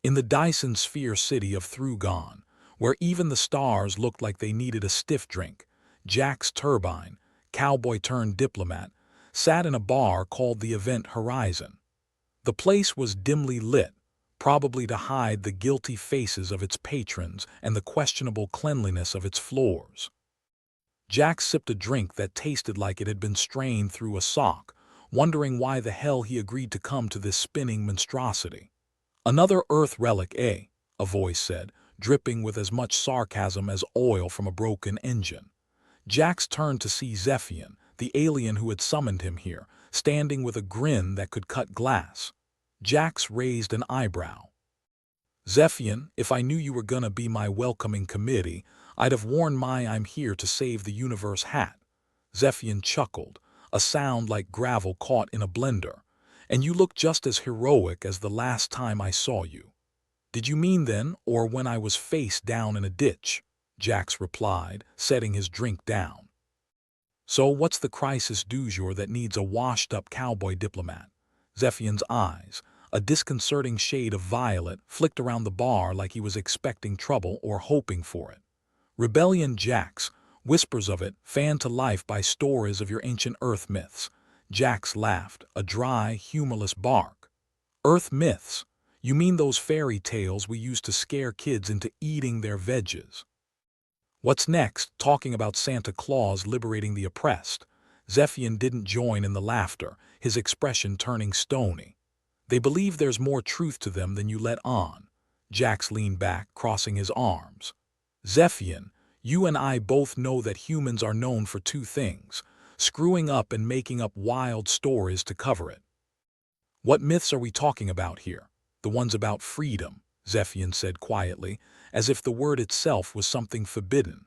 In the Dyson Sphere city of Thrugon, where even the stars looked like they needed a stiff drink, Jack's Turbine, cowboy-turned-diplomat, sat in a bar called the Event Horizon. The place was dimly lit, probably to hide the guilty faces of its patrons and the questionable cleanliness of its floors. Jack sipped a drink that tasted like it had been strained through a sock, wondering why the hell he agreed to come to this spinning monstrosity. "Another Earth relic, eh?" a voice said, dripping with as much sarcasm as oil from a broken engine. Jax turned to see Zephian, the alien who had summoned him here, standing with a grin that could cut glass. Jax raised an eyebrow. "Zephian, if I knew you were gonna be my welcoming committee, I'd have worn my 'I'm here to save the universe' hat." Zephian chuckled, a sound like gravel caught in a blender. "And you look just as heroic as the last time I saw you." "Did you mean then, or when I was face down in a ditch?" Jax replied, setting his drink down. "So what's the crisis du jour that needs a washed-up cowboy diplomat?" Zephian's eyes, a disconcerting shade of violet, flicked around the bar like he was expecting trouble or hoping for it. "Rebellion, Jax, whispers of it, fanned to life by stories of your ancient Earth myths." Jax laughed, a dry, humorless bark. "Earth myths? You mean those fairy tales we used to scare kids into eating their veggies?" "What's next, talking about Santa Claus liberating the oppressed?" Zephian didn't join in the laughter, his expression turning stony. "They believe there's more truth to them than you let on." Jax leaned back, crossing his arms. "Zephian, you and I both know that humans are known for two things: screwing up and making up wild stories to cover it." "What myths are we talking about here?" "The ones about freedom," Zephian said quietly, as if the word itself was something forbidden.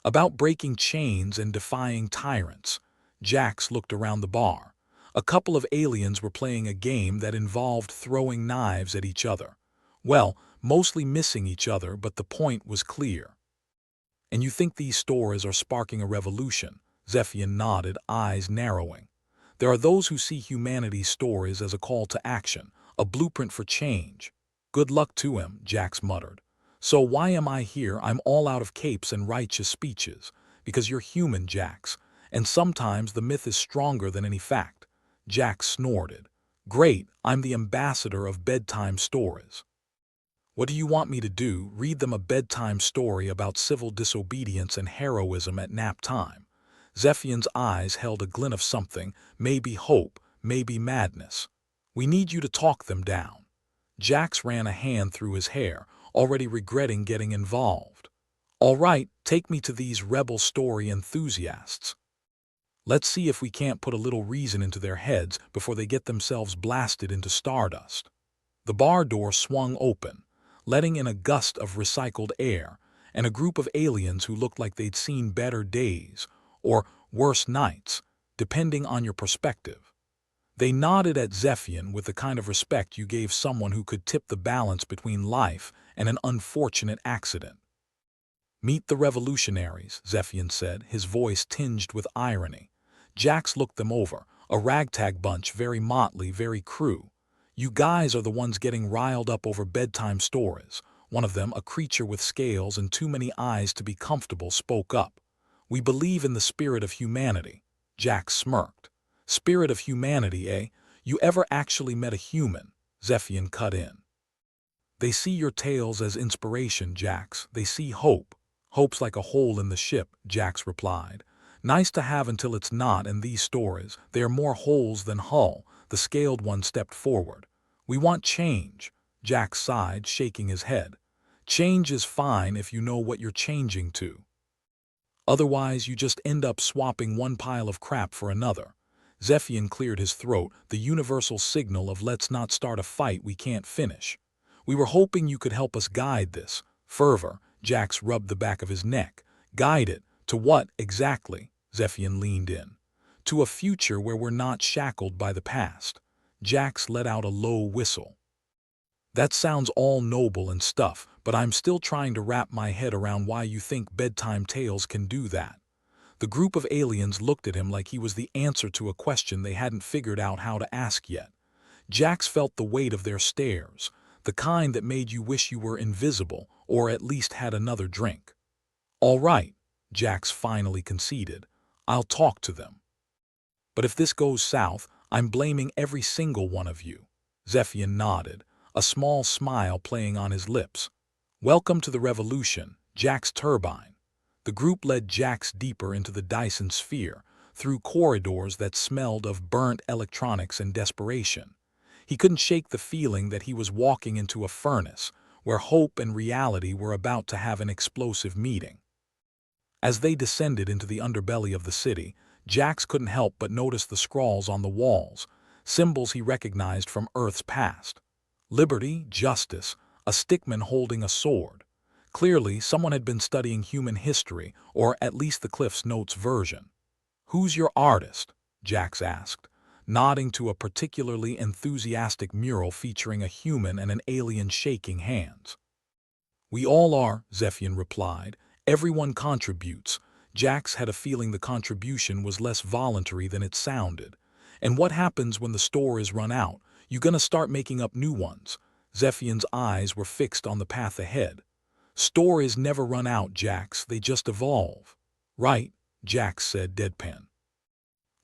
"About breaking chains and defying tyrants." Jax looked around the bar. A couple of aliens were playing a game that involved throwing knives at each other. Well, mostly missing each other, but the point was clear. "And you think these stories are sparking a revolution?" Zephian nodded, eyes narrowing. "There are those who see humanity's stories as a call to action, a blueprint for change." "Good luck to him," Jax muttered. "So why am I here? I'm all out of capes and righteous speeches." "Because you're human, Jax, and sometimes the myth is stronger than any fact." Jax snorted. "Great, I'm the ambassador of bedtime stories." "What do you want me to do, read them a bedtime story about civil disobedience and heroism at nap time?" Zephian's eyes held a glint of something, maybe hope, maybe madness. "We need you to talk them down." Jax ran a hand through his hair, already regretting getting involved. "All right, take me to these rebel story enthusiasts. Let's see if we can't put a little reason into their heads before they get themselves blasted into stardust." The bar door swung open, letting in a gust of recycled air, and a group of aliens who looked like they'd seen better days, or worse nights, depending on your perspective. They nodded at Zephian with the kind of respect you gave someone who could tip the balance between life and an unfortunate accident. "Meet the revolutionaries," Zephian said, his voice tinged with irony. Jax looked them over, a ragtag bunch, very motley, very crew. "You guys are the ones getting riled up over bedtime stories." One of them, a creature with scales and too many eyes to be comfortable, spoke up. "We believe in the spirit of humanity." Jax smirked. "Spirit of humanity, eh? You ever actually met a human?" Zephian cut in. "They see your tales as inspiration, Jax. They see hope." "Hope's like a hole in the ship," Jax replied. "Nice to have until it's not, and these stories, they are more holes than hull." The scaled one stepped forward. "We want change." Jax sighed, shaking his head. "Change is fine if you know what you're changing to. Otherwise, you just end up swapping one pile of crap for another." Zephian cleared his throat, the universal signal of "let's not start a fight we can't finish." "We were hoping you could help us guide this." Fervor. Jax rubbed the back of his neck. "Guide it? To what, exactly?" Zephian leaned in. "To a future where we're not shackled by the past." Jax let out a low whistle. "That sounds all noble and stuff, but I'm still trying to wrap my head around why you think bedtime tales can do that." The group of aliens looked at him like he was the answer to a question they hadn't figured out how to ask yet. Jax felt the weight of their stares. the kind that made you wish you were invisible or at least had another drink. All right, Jax finally conceded. I'll talk to them. But if this goes south, I'm blaming every single one of you. Zephian nodded, a small smile playing on his lips. Welcome to the revolution, Jax Turbine. The group led Jax deeper into the Dyson sphere, through corridors that smelled of burnt electronics and desperation. He couldn't shake the feeling that he was walking into a furnace, where hope and reality were about to have an explosive meeting. As they descended into the underbelly of the city, Jax couldn't help but notice the scrawls on the walls, symbols he recognized from Earth's past. Liberty, justice, a stickman holding a sword. Clearly, someone had been studying human history, or at least the Cliff's Notes version. "Who's your artist?" Jax asked, nodding to a particularly enthusiastic mural featuring a human and an alien shaking hands. "We all are," Zephian replied. "Everyone contributes." Jax had a feeling the contribution was less voluntary than it sounded. "And what happens when the store is run out? You gonna start making up new ones?" Zephian's eyes were fixed on the path ahead. "Stories never run out, Jax, they just evolve." "Right," Jax said deadpan.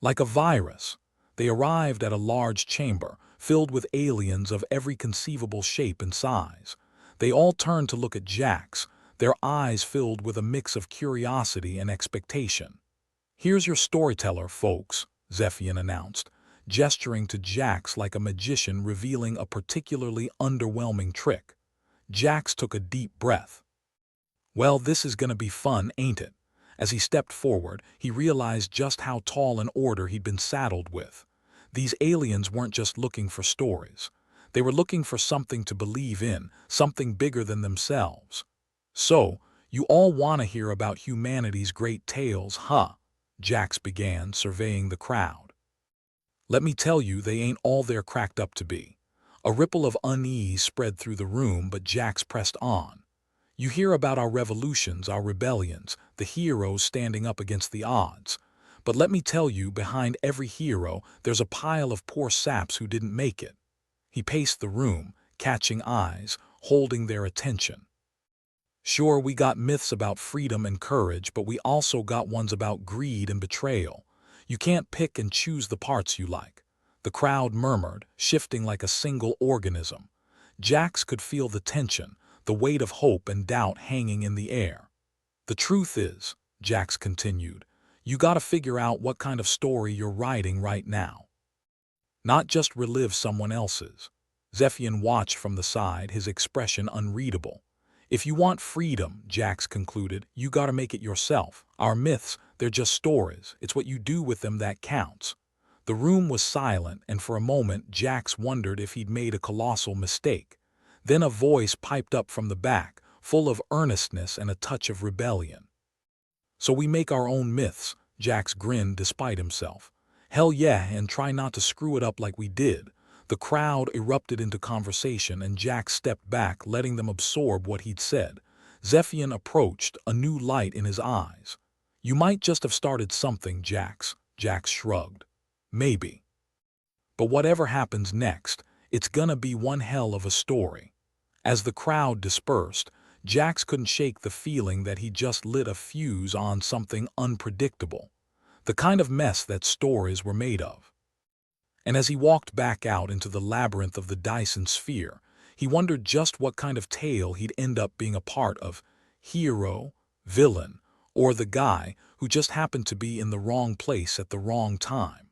Like a virus. They arrived at a large chamber, filled with aliens of every conceivable shape and size. They all turned to look at Jax, their eyes filled with a mix of curiosity and expectation. "Here's your storyteller, folks," Zephian announced, gesturing to Jax like a magician revealing a particularly underwhelming trick. Jax took a deep breath. "Well, this is gonna be fun, ain't it?" As he stepped forward, he realized just how tall an order he'd been saddled with. These aliens weren't just looking for stories. They were looking for something to believe in, something bigger than themselves. "So, you all want to hear about humanity's great tales, huh?" Jax began, surveying the crowd. "Let me tell you, they ain't all they're cracked up to be." A ripple of unease spread through the room, but Jax pressed on. "You hear about our revolutions, our rebellions, the heroes standing up against the odds. But let me tell you, behind every hero, there's a pile of poor saps who didn't make it." He paced the room, catching eyes, holding their attention. "Sure, we got myths about freedom and courage, but we also got ones about greed and betrayal. You can't pick and choose the parts you like." The crowd murmured, shifting like a single organism. Jax could feel the tension, the weight of hope and doubt hanging in the air. "The truth is," Jax continued, "you gotta figure out what kind of story you're writing right now. Not just relive someone else's." Zephian watched from the side, his expression unreadable. "If you want freedom," Jax concluded, "you gotta make it yourself. Our myths, they're just stories. It's what you do with them that counts." The room was silent, and for a moment Jax wondered if he'd made a colossal mistake. Then a voice piped up from the back, full of earnestness and a touch of rebellion. "So we make our own myths," Jax grinned despite himself. "Hell yeah, and try not to screw it up like we did." The crowd erupted into conversation, and Jax stepped back, letting them absorb what he'd said. Zephian approached, a new light in his eyes. "You might just have started something, Jax," Jax shrugged. "Maybe. But whatever happens next, it's gonna be one hell of a story." As the crowd dispersed, Jax couldn't shake the feeling that he just lit a fuse on something unpredictable. The kind of mess that stories were made of. And as he walked back out into the labyrinth of the Dyson sphere, he wondered just what kind of tale he'd end up being a part of. Hero, villain, or the guy who just happened to be in the wrong place at the wrong time.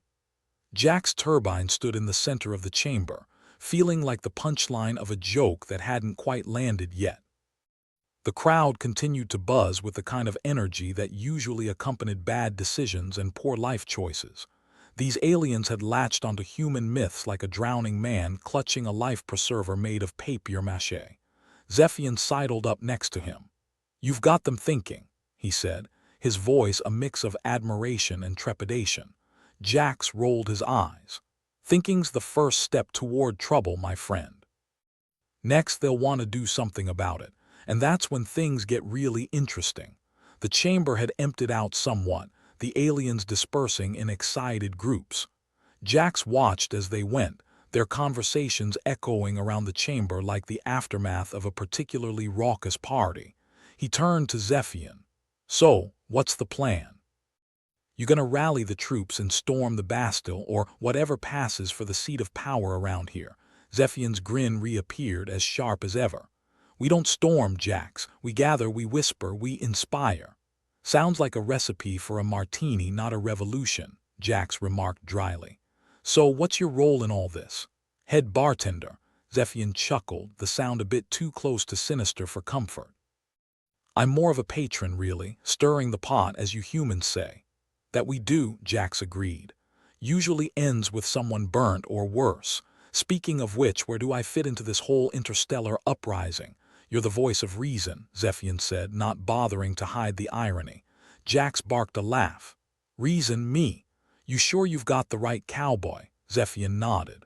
Jack's turbine stood in the center of the chamber, feeling like the punchline of a joke that hadn't quite landed yet. The crowd continued to buzz with the kind of energy that usually accompanied bad decisions and poor life choices. These aliens had latched onto human myths like a drowning man clutching a life preserver made of papier-mâché. Zephian sidled up next to him. "You've got them thinking," he said, his voice a mix of admiration and trepidation. Jax rolled his eyes. "Thinking's the first step toward trouble, my friend. Next, they'll want to do something about it, and that's when things get really interesting." The chamber had emptied out somewhat, the aliens dispersing in excited groups. Jax watched as they went, their conversations echoing around the chamber like the aftermath of a particularly raucous party. He turned to Zephian. "So, what's the plan? You gonna rally the troops and storm the Bastille or whatever passes for the seat of power around here?" Zephian's grin reappeared as sharp as ever. "We don't storm, Jax. We gather, we whisper, we inspire." "Sounds like a recipe for a martini, not a revolution," Jax remarked dryly. "So what's your role in all this?" "Head bartender." Zephian chuckled, the sound a bit too close to sinister for comfort. "I'm more of a patron, really, stirring the pot, as you humans say." "That we do," Jax agreed. "Usually ends with someone burnt or worse. Speaking of which, where do I fit into this whole interstellar uprising?" "You're the voice of reason," Zephian said, not bothering to hide the irony. Jax barked a laugh. "Reason, me? You sure you've got the right cowboy?" Zephian nodded.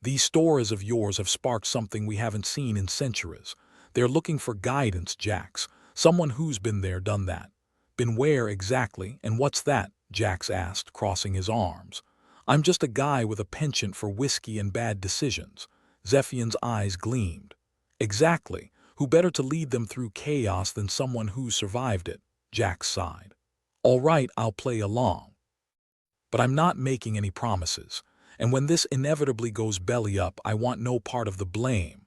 "These stories of yours have sparked something we haven't seen in centuries. They're looking for guidance, Jax. Someone who's been there, done that." "Been where exactly, and what's that?" Jax asked, crossing his arms. "I'm just a guy with a penchant for whiskey and bad decisions." Zephian's eyes gleamed. "Exactly. Who better to lead them through chaos than someone who's survived it?" Jax sighed. "All right, I'll play along. But I'm not making any promises. And when this inevitably goes belly up, I want no part of the blame."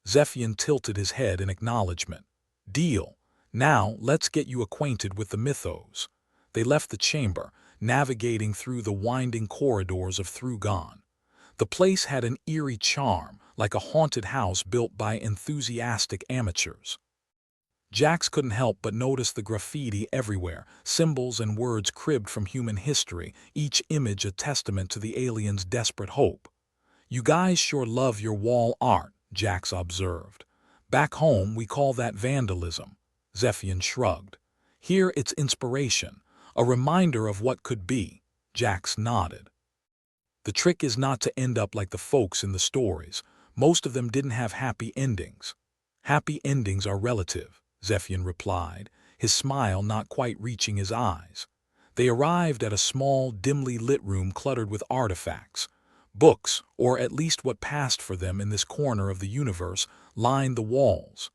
Zephian tilted his head in acknowledgement. "Deal. Now, let's get you acquainted with the mythos." They left the chamber, navigating through the winding corridors of Thrugon. The place had an eerie charm, like a haunted house built by enthusiastic amateurs. Jax couldn't help but notice the graffiti everywhere, symbols and words cribbed from human history, each image a testament to the aliens' desperate hope. "You guys sure love your wall art," Jax observed. "Back home, we call that vandalism." Zephian shrugged. "Here it's inspiration, a reminder of what could be." Jax nodded. "The trick is not to end up like the folks in the stories. Most of them didn't have happy endings." "Happy endings are relative," Zephian replied, his smile not quite reaching his eyes. They arrived at a small, dimly lit room cluttered with artifacts. Books, or at least what passed for them in this corner of the universe, lined the walls.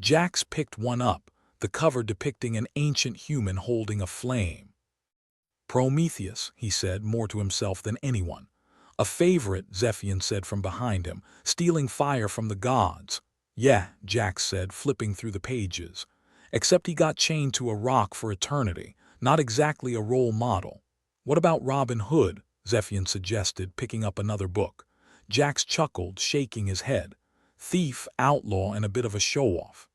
Jax picked one up, the cover depicting an ancient human holding a flame. "Prometheus," he said, more to himself than anyone. "A favorite," Zephian said from behind him, "stealing fire from the gods." "Yeah," Jax said, flipping through the pages. "Except he got chained to a rock for eternity. Not exactly a role model." "What about Robin Hood?" Zephian suggested, picking up another book. Jax chuckled, shaking his head. "Thief, outlaw, and a bit of a show-off.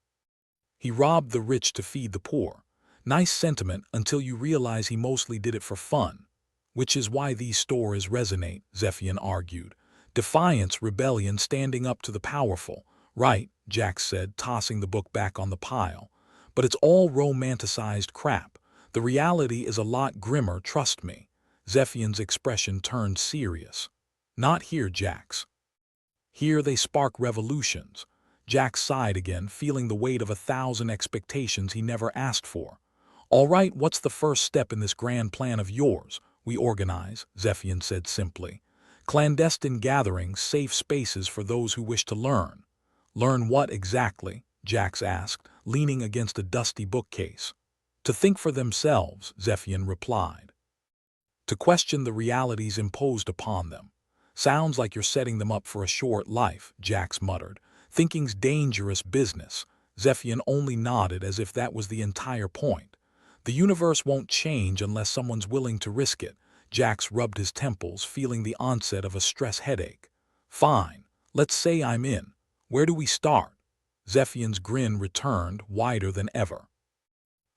He robbed the rich to feed the poor. Nice sentiment until you realize he mostly did it for fun." "Which is why these stories resonate," Zephian argued. "Defiance, rebellion, standing up to the powerful." "Right," Jax said, tossing the book back on the pile. "But it's all romanticized crap. The reality is a lot grimmer, trust me." Zephian's expression turned serious. "Not here, Jax. Here they spark revolutions." Jax sighed again, feeling the weight of 1,000 expectations he never asked for. "All right, what's the first step in this grand plan of yours?" "We organize," Zephian said simply. "Clandestine gatherings, safe spaces for those who wish to learn." "Learn what exactly?" Jax asked, leaning against a dusty bookcase. "To think for themselves," Zephian replied. "To question the realities imposed upon them." "Sounds like you're setting them up for a short life," Jax muttered. "Thinking's dangerous business." Zephian only nodded as if that was the entire point. "The universe won't change unless someone's willing to risk it." Jax rubbed his temples, feeling the onset of a stress headache. "Fine. Let's say I'm in. Where do we start?" Zephian's grin returned, wider than ever.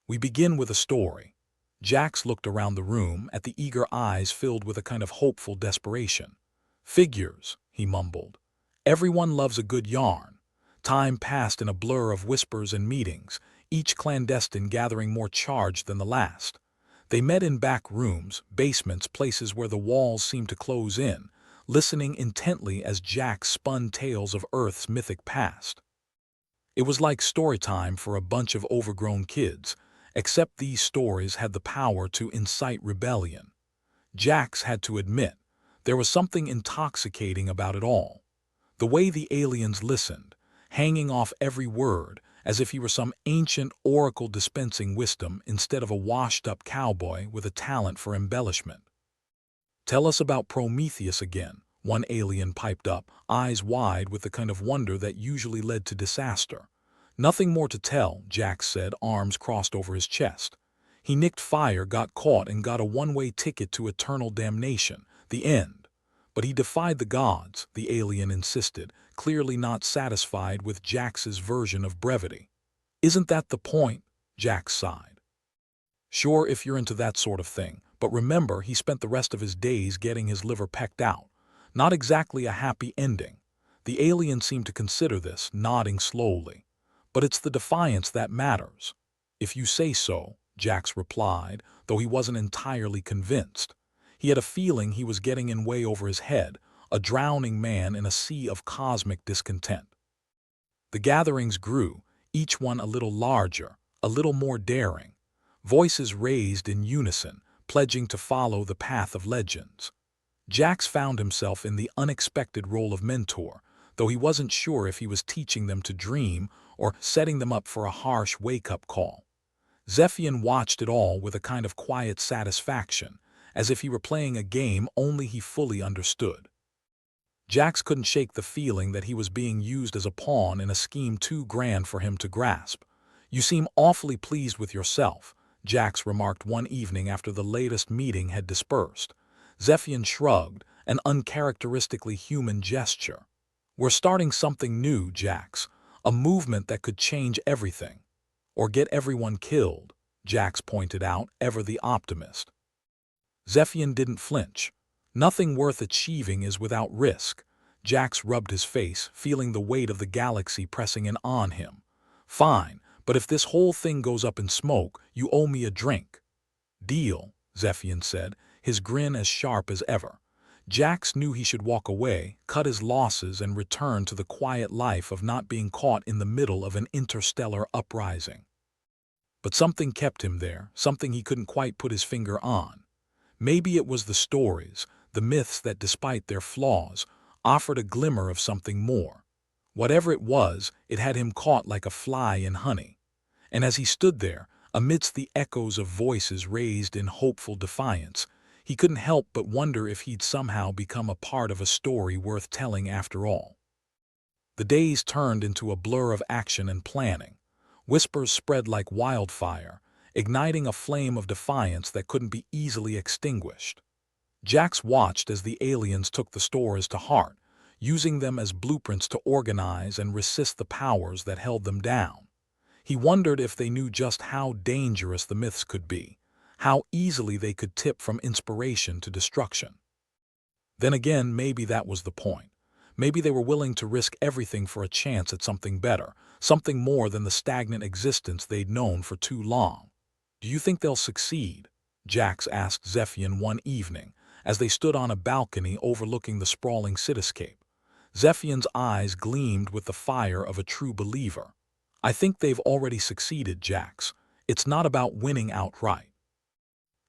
"We begin with a story." Jax looked around the room, at the eager eyes filled with a kind of hopeful desperation. "Figures," he mumbled. "Everyone loves a good yarn." Time passed in a blur of whispers and meetings, each clandestine gathering more charged than the last. They met in back rooms, basements, places where the walls seemed to close in, listening intently as Jax spun tales of Earth's mythic past. It was like story time for a bunch of overgrown kids, except these stories had the power to incite rebellion. Jax had to admit, There was something intoxicating about it all. The way the aliens listened, hanging off every word, as if he were some ancient oracle dispensing wisdom instead of a washed-up cowboy with a talent for embellishment. "Tell us about Prometheus again," one alien piped up, eyes wide with the kind of wonder that usually led to disaster. "Nothing more to tell," Jax said, arms crossed over his chest. "He nicked fire, got caught, and got a one-way ticket to eternal damnation. The end." "But he defied the gods," the alien insisted, clearly not satisfied with Jax's version of brevity. "Isn't that the point?" Jax sighed. "Sure, if you're into that sort of thing. But remember, he spent the rest of his days getting his liver pecked out. Not exactly a happy ending." The alien seemed to consider this, nodding slowly. "But it's the defiance that matters." "If you say so," Jax replied, though he wasn't entirely convinced. He had a feeling he was getting in way over his head, a drowning man in a sea of cosmic discontent. The gatherings grew, each one a little larger, a little more daring. Voices raised in unison, pledging to follow the path of legends. Jax found himself in the unexpected role of mentor, though he wasn't sure if he was teaching them to dream or setting them up for a harsh wake-up call. Zephian watched it all with a kind of quiet satisfaction, as if he were playing a game only he fully understood. Jax couldn't shake the feeling that he was being used as a pawn in a scheme too grand for him to grasp. "You seem awfully pleased with yourself," Jax remarked one evening after the latest meeting had dispersed. Zephian shrugged, an uncharacteristically human gesture. "We're starting something new, Jax, a movement that could change everything. Or get everyone killed," Jax pointed out, ever the optimist. Zephian didn't flinch. "Nothing worth achieving is without risk." Jax rubbed his face, feeling the weight of the galaxy pressing in on him. "Fine, but if this whole thing goes up in smoke, you owe me a drink." "Deal," Zephian said, his grin as sharp as ever. Jax knew he should walk away, cut his losses, and return to the quiet life of not being caught in the middle of an interstellar uprising. But something kept him there, something he couldn't quite put his finger on. Maybe it was the stories, the myths that, despite their flaws, offered a glimmer of something more. Whatever it was, it had him caught like a fly in honey. And as he stood there, amidst the echoes of voices raised in hopeful defiance, he couldn't help but wonder if he'd somehow become a part of a story worth telling after all. The days turned into a blur of action and planning. Whispers spread like wildfire, igniting a flame of defiance that couldn't be easily extinguished. Jax watched as the aliens took the stories to heart, using them as blueprints to organize and resist the powers that held them down. He wondered if they knew just how dangerous the myths could be, how easily they could tip from inspiration to destruction. Then again, maybe that was the point. Maybe they were willing to risk everything for a chance at something better, something more than the stagnant existence they'd known for too long. "Do you think they'll succeed?" Jax asked Zephian one evening, as they stood on a balcony overlooking the sprawling cityscape. Zephian's eyes gleamed with the fire of a true believer. "I think they've already succeeded, Jax. It's not about winning outright.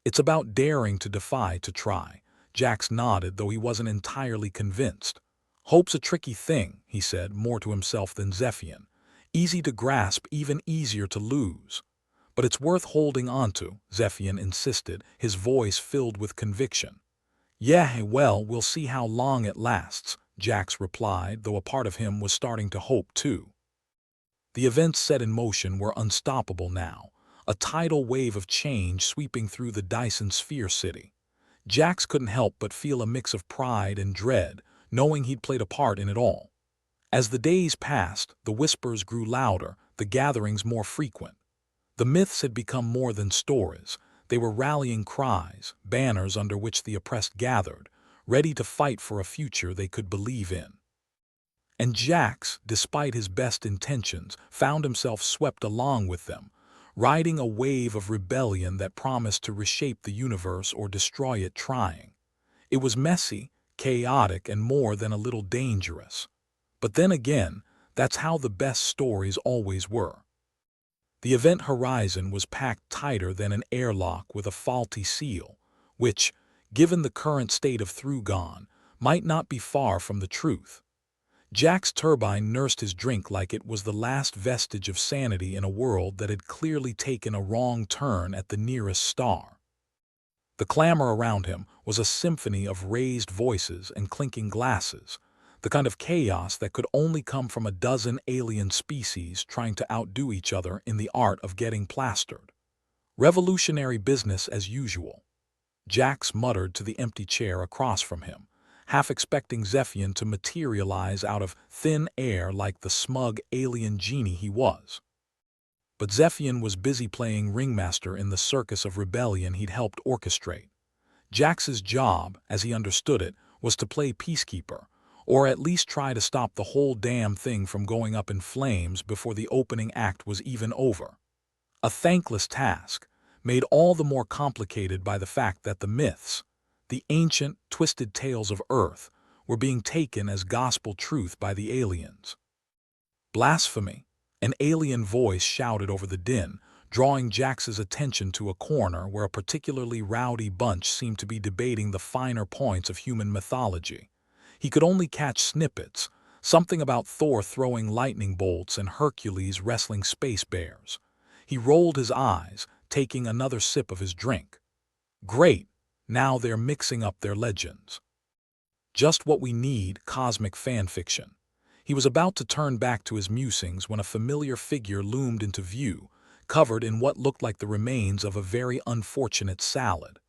It's about daring to defy to try." Jax nodded, though he wasn't entirely convinced. "Hope's a tricky thing," he said, more to himself than Zephian. "Easy to grasp, even easier to lose." "But it's worth holding on to," Zephian insisted, his voice filled with conviction. "Yeah, well, we'll see how long it lasts," Jax replied, though a part of him was starting to hope too. The events set in motion were unstoppable now, a tidal wave of change sweeping through the Dyson Sphere city. Jax couldn't help but feel a mix of pride and dread, knowing he'd played a part in it all. As the days passed, the whispers grew louder, the gatherings more frequent. The myths had become more than stories. They were rallying cries, banners under which the oppressed gathered, ready to fight for a future they could believe in. And Jax, despite his best intentions, found himself swept along with them, riding a wave of rebellion that promised to reshape the universe or destroy it trying. It was messy, chaotic, and more than a little dangerous. But then again, that's how the best stories always were. The event horizon was packed tighter than an airlock with a faulty seal, which, given the current state of Thrugon, might not be far from the truth. Jack's turbine nursed his drink like it was the last vestige of sanity in a world that had clearly taken a wrong turn at the nearest star. The clamor around him was a symphony of raised voices and clinking glasses, the kind of chaos that could only come from a dozen alien species trying to outdo each other in the art of getting plastered. Revolutionary business as usual. Jax muttered to the empty chair across from him, half expecting Zephian to materialize out of thin air like the smug alien genie he was. But Zephian was busy playing ringmaster in the circus of rebellion he'd helped orchestrate. Jax's job, as he understood it, was to play peacekeeper, or at least try to stop the whole damn thing from going up in flames before the opening act was even over. A thankless task, made all the more complicated by the fact that the myths, the ancient, twisted tales of Earth, were being taken as gospel truth by the aliens. Blasphemy! An alien voice shouted over the din, drawing Jax's attention to a corner where a particularly rowdy bunch seemed to be debating the finer points of human mythology. He could only catch snippets, something about Thor throwing lightning bolts and Hercules wrestling space bears. He rolled his eyes, taking another sip of his drink. Great, now they're mixing up their legends. Just what we need, cosmic fanfiction. He was about to turn back to his musings when a familiar figure loomed into view, covered in what looked like the remains of a very unfortunate salad.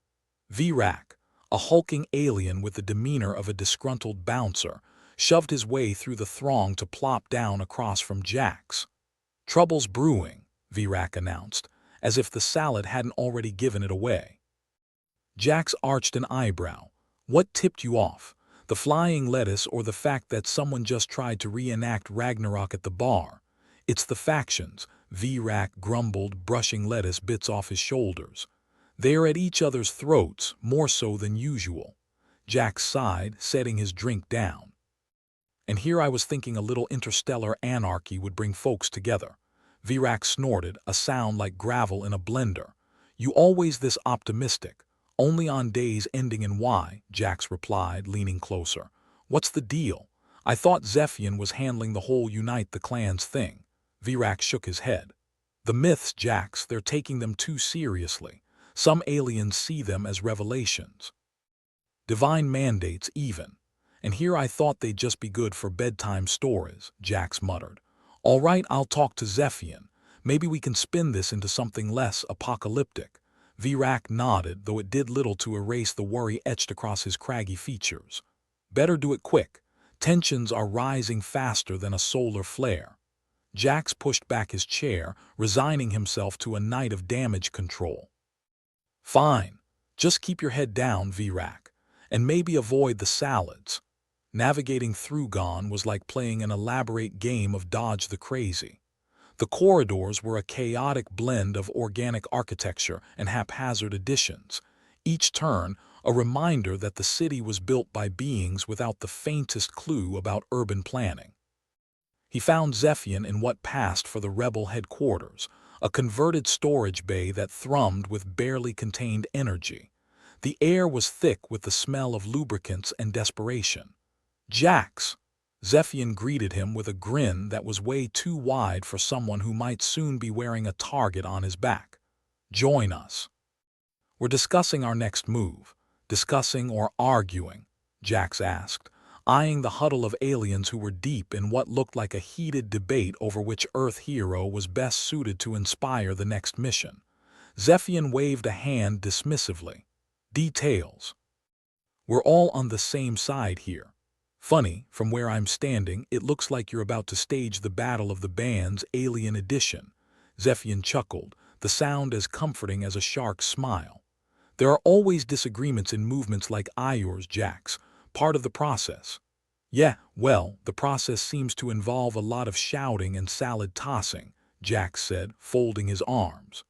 Virak, a hulking alien with the demeanor of a disgruntled bouncer, shoved his way through the throng to plop down across from Jax. "Trouble's brewing," Virak announced, as if the salad hadn't already given it away. Jax arched an eyebrow. What tipped you off? The flying lettuce or the fact that someone just tried to reenact Ragnarok at the bar? It's the factions, Virak grumbled, brushing lettuce bits off his shoulders. They're at each other's throats, more so than usual. Jax sighed, setting his drink down. And here I was thinking a little interstellar anarchy would bring folks together. Virak snorted, a sound like gravel in a blender. You always this optimistic. Only on days ending in Y, Jax replied, leaning closer. What's the deal? I thought Zephian was handling the whole Unite the Clans thing. Virak shook his head. The myths, Jax, they're taking them too seriously. Some aliens see them as revelations. Divine mandates, even. And here I thought they'd just be good for bedtime stories, Jax muttered. All right, I'll talk to Zephian. Maybe we can spin this into something less apocalyptic. Virak nodded, though it did little to erase the worry etched across his craggy features. Better do it quick. Tensions are rising faster than a solar flare. Jax pushed back his chair, resigning himself to a night of damage control. Fine. Just keep your head down, Virak, and maybe avoid the salads. Navigating Thrugon was like playing an elaborate game of Dodge the Crazy. The corridors were a chaotic blend of organic architecture and haphazard additions, each turn a reminder that the city was built by beings without the faintest clue about urban planning. He found Zephian in what passed for the rebel headquarters, a converted storage bay that thrummed with barely contained energy. The air was thick with the smell of lubricants and desperation. Jax! Zephian greeted him with a grin that was way too wide for someone who might soon be wearing a target on his back. Join us. We're discussing our next move. Discussing or arguing? Jax asked, eyeing the huddle of aliens who were deep in what looked like a heated debate over which Earth hero was best suited to inspire the next mission. Zephian waved a hand dismissively. Details. We're all on the same side here. Funny, from where I'm standing, it looks like you're about to stage the Battle of the Bands Alien Edition. Zephian chuckled, the sound as comforting as a shark's smile. There are always disagreements in movements like yours, Jax, part of the process. Yeah, well, the process seems to involve a lot of shouting and salad tossing, Jax said, folding his arms.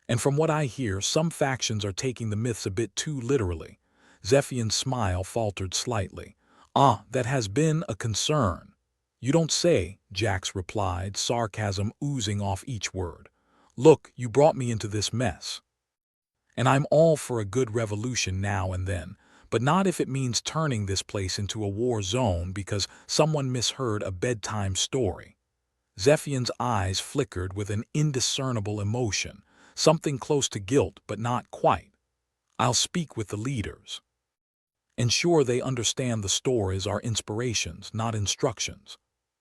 And from what I hear, some factions are taking the myths a bit too literally. Zephian's smile faltered slightly. That has been a concern. You don't say, Jax replied, sarcasm oozing off each word. Look, you brought me into this mess. And I'm all for a good revolution now and then, but not if it means turning this place into a war zone because someone misheard a bedtime story. Zephian's eyes flickered with an indiscernible emotion, something close to guilt but not quite. I'll speak with the leaders. Ensure they understand the stories are inspirations, not instructions.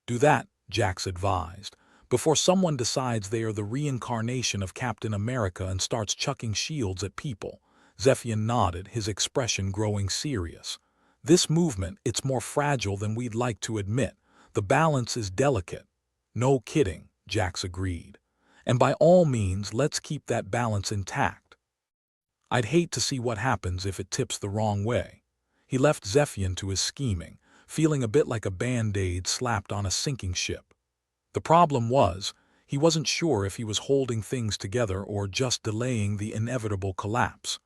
Do that, Jax advised, before someone decides they are the reincarnation of Captain America and starts chucking shields at people. Zephian nodded, his expression growing serious. This movement, it's more fragile than we'd like to admit. The balance is delicate. No kidding, Jax agreed. And by all means, let's keep that balance intact. I'd hate to see what happens if it tips the wrong way. He left Zephian to his scheming, feeling a bit like a band-aid slapped on a sinking ship. The problem was, he wasn't sure if he was holding things together or just delaying the inevitable collapse.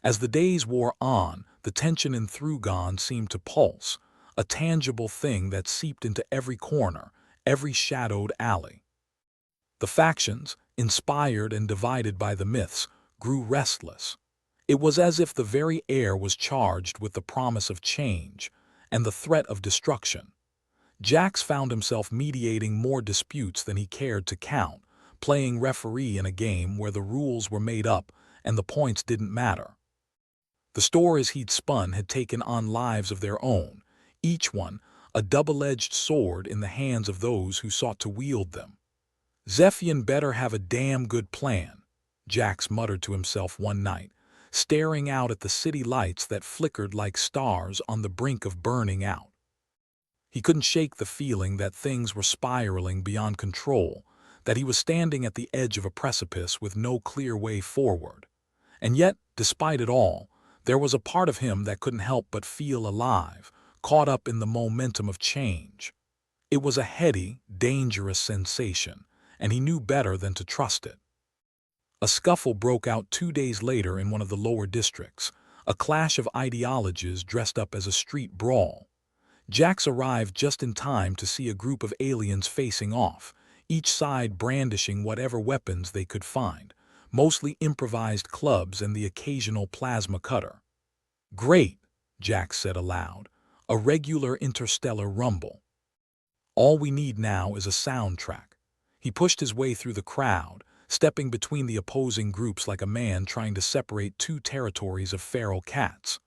As the days wore on, the tension in Thrugon seemed to pulse, a tangible thing that seeped into every corner, every shadowed alley. The factions, inspired and divided by the myths, grew restless. It was as if the very air was charged with the promise of change and the threat of destruction. Jax found himself mediating more disputes than he cared to count, playing referee in a game where the rules were made up and the points didn't matter. The stories he'd spun had taken on lives of their own, each one a double-edged sword in the hands of those who sought to wield them. Zephian better have a damn good plan, Jax muttered to himself one night, staring out at the city lights that flickered like stars on the brink of burning out. He couldn't shake the feeling that things were spiraling beyond control, that he was standing at the edge of a precipice with no clear way forward. And yet, despite it all, there was a part of him that couldn't help but feel alive, caught up in the momentum of change. It was a heady, dangerous sensation, and he knew better than to trust it. A scuffle broke out 2 days later in one of the lower districts, a clash of ideologies dressed up as a street brawl. Jax arrived just in time to see a group of aliens facing off, each side brandishing whatever weapons they could find, mostly improvised clubs and the occasional plasma cutter. "Great," Jax said aloud, "a regular interstellar rumble. All we need now is a soundtrack." He pushed his way through the crowd, stepping between the opposing groups like a man trying to separate two territories of feral cats.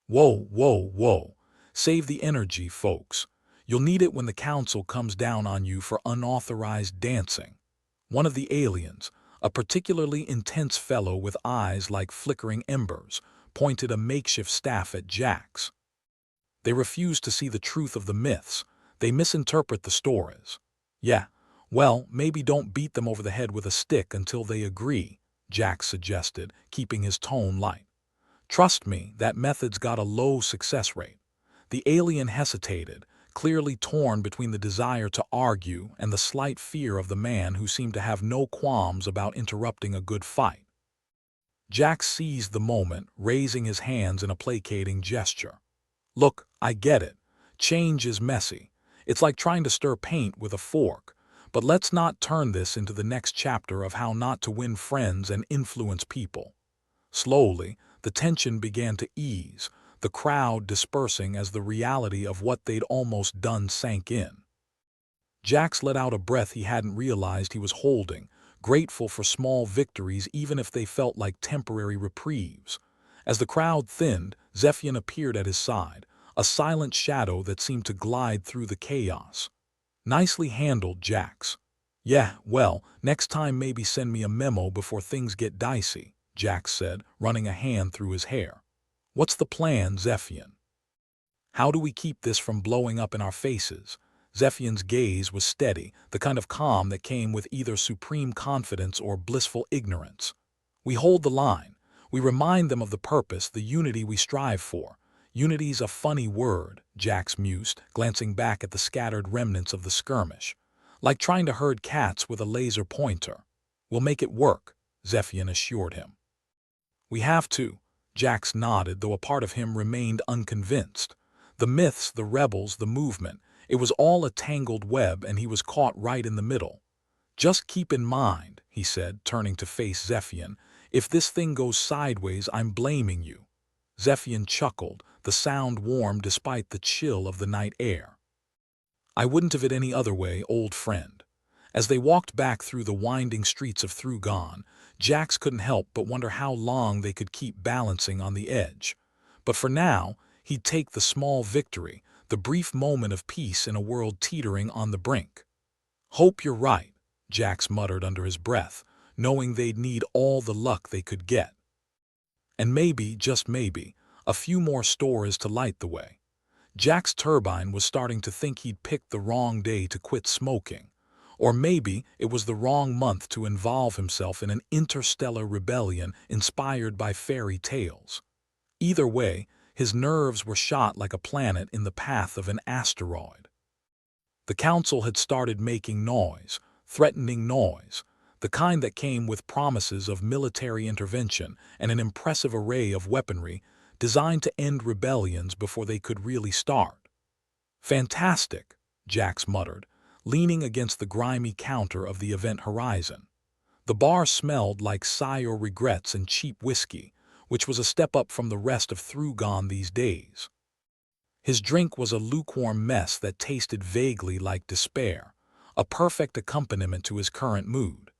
"Whoa, whoa, whoa. Save the energy, folks. You'll need it when the council comes down on you for unauthorized dancing." One of the aliens, a particularly intense fellow with eyes like flickering embers, pointed a makeshift staff at Jax. "They refuse to see the truth of the myths. They misinterpret the stories." "Yeah, well, maybe don't beat them over the head with a stick until they agree," Jax suggested, keeping his tone light. "Trust me, that method's got a low success rate." The alien hesitated, clearly torn between the desire to argue and the slight fear of the man who seemed to have no qualms about interrupting a good fight. Jax seized the moment, raising his hands in a placating gesture. "Look, I get it. Change is messy. It's like trying to stir paint with a fork. But let's not turn this into the next chapter of how not to win friends and influence people." Slowly, the tension began to ease, the crowd dispersing as the reality of what they'd almost done sank in. Jax let out a breath he hadn't realized he was holding, grateful for small victories even if they felt like temporary reprieves. As the crowd thinned, Zephian appeared at his side, a silent shadow that seemed to glide through the chaos. "Nicely handled, Jax." "Yeah, well, next time maybe send me a memo before things get dicey," Jax said, running a hand through his hair. "What's the plan, Zephian? How do we keep this from blowing up in our faces?" Zephian's gaze was steady, the kind of calm that came with either supreme confidence or blissful ignorance. "We hold the line. We remind them of the purpose, the unity we strive for." "Unity's a funny word," Jax mused, glancing back at the scattered remnants of the skirmish. "Like trying to herd cats with a laser pointer." "We'll make it work," Zephian assured him. "We have to." Jax nodded, though a part of him remained unconvinced. The myths, the rebels, the movement, it was all a tangled web and he was caught right in the middle. "Just keep in mind," he said, turning to face Zephian, If this thing goes sideways, I'm blaming you." Zephian chuckled, the sound warm despite the chill of the night air. "I wouldn't have it any other way, old friend." As they walked back through the winding streets of Thrugon, Jax couldn't help but wonder how long they could keep balancing on the edge. But for now, he'd take the small victory, the brief moment of peace in a world teetering on the brink. "Hope you're right," Jax muttered under his breath, knowing they'd need all the luck they could get. And maybe, just maybe, a few more stores to light the way. Jack's turbine was starting to think he'd picked the wrong day to quit smoking. Or maybe it was the wrong month to involve himself in an interstellar rebellion inspired by fairy tales. Either way, his nerves were shot like a planet in the path of an asteroid. The council had started making noise, threatening noise, the kind that came with promises of military intervention and an impressive array of weaponry designed to end rebellions before they could really start. "Fantastic," Jax muttered, leaning against the grimy counter of the event horizon. The bar smelled like Sire regrets and cheap whiskey, which was a step up from the rest of Thrugon these days. His drink was a lukewarm mess that tasted vaguely like despair, a perfect accompaniment to his current mood.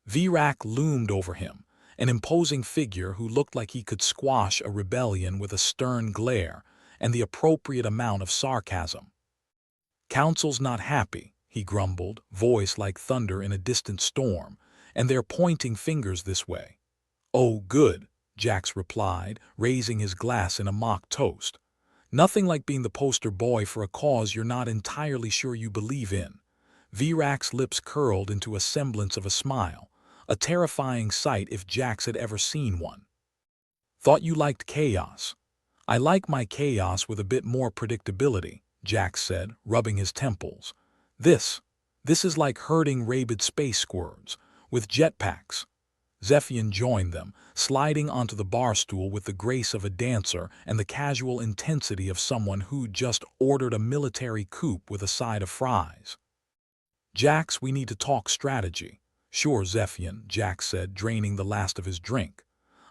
Virak loomed over him, an imposing figure who looked like he could squash a rebellion with a stern glare and the appropriate amount of sarcasm. "Council's not happy," he grumbled, voice like thunder in a distant storm, "and they're pointing fingers this way." "Oh, good," Jax replied, raising his glass in a mock toast. "Nothing like being the poster boy for a cause you're not entirely sure you believe in." Virak's lips curled into a semblance of a smile, a terrifying sight if Jax had ever seen one. "Thought you liked chaos." "I like my chaos with a bit more predictability," Jax said, rubbing his temples. This is like herding rabid space squirts, with jetpacks." Zephian joined them, sliding onto the bar stool with the grace of a dancer and the casual intensity of someone who'd just ordered a military coup with a side of fries. "Jax, we need to talk strategy." "Sure, Zephian," Jax said, draining the last of his drink.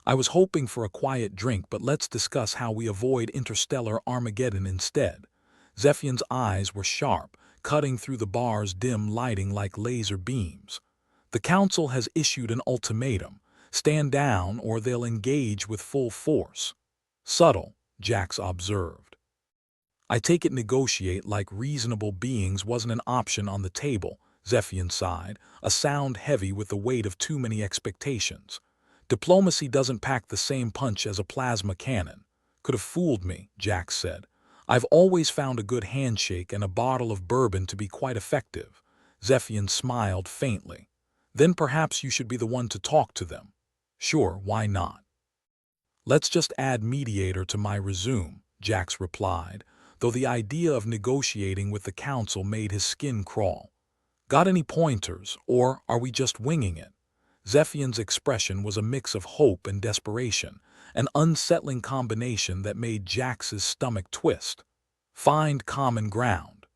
"I was hoping for a quiet drink, but let's discuss how we avoid interstellar Armageddon instead." Zephian's eyes were sharp, cutting through the bar's dim lighting like laser beams. "The Council has issued an ultimatum. Stand down or they'll engage with full force." "Subtle," Jax observed. "I take it negotiate like reasonable beings wasn't an option on the table," Zephian sighed, a sound heavy with the weight of too many expectations. "Diplomacy doesn't pack the same punch as a plasma cannon." "Could have fooled me," Jax said. "I've always found a good handshake and a bottle of bourbon to be quite effective." Zephian smiled faintly. "Then perhaps you should be the one to talk to them." "Sure, why not?" "Let's just add mediator to my resume," Jax replied, though the idea of negotiating with the council made his skin crawl. "Got any pointers, or are we just winging it?" Zephian's expression was a mix of hope and desperation, an unsettling combination that made Jax's stomach twist. "Find common ground.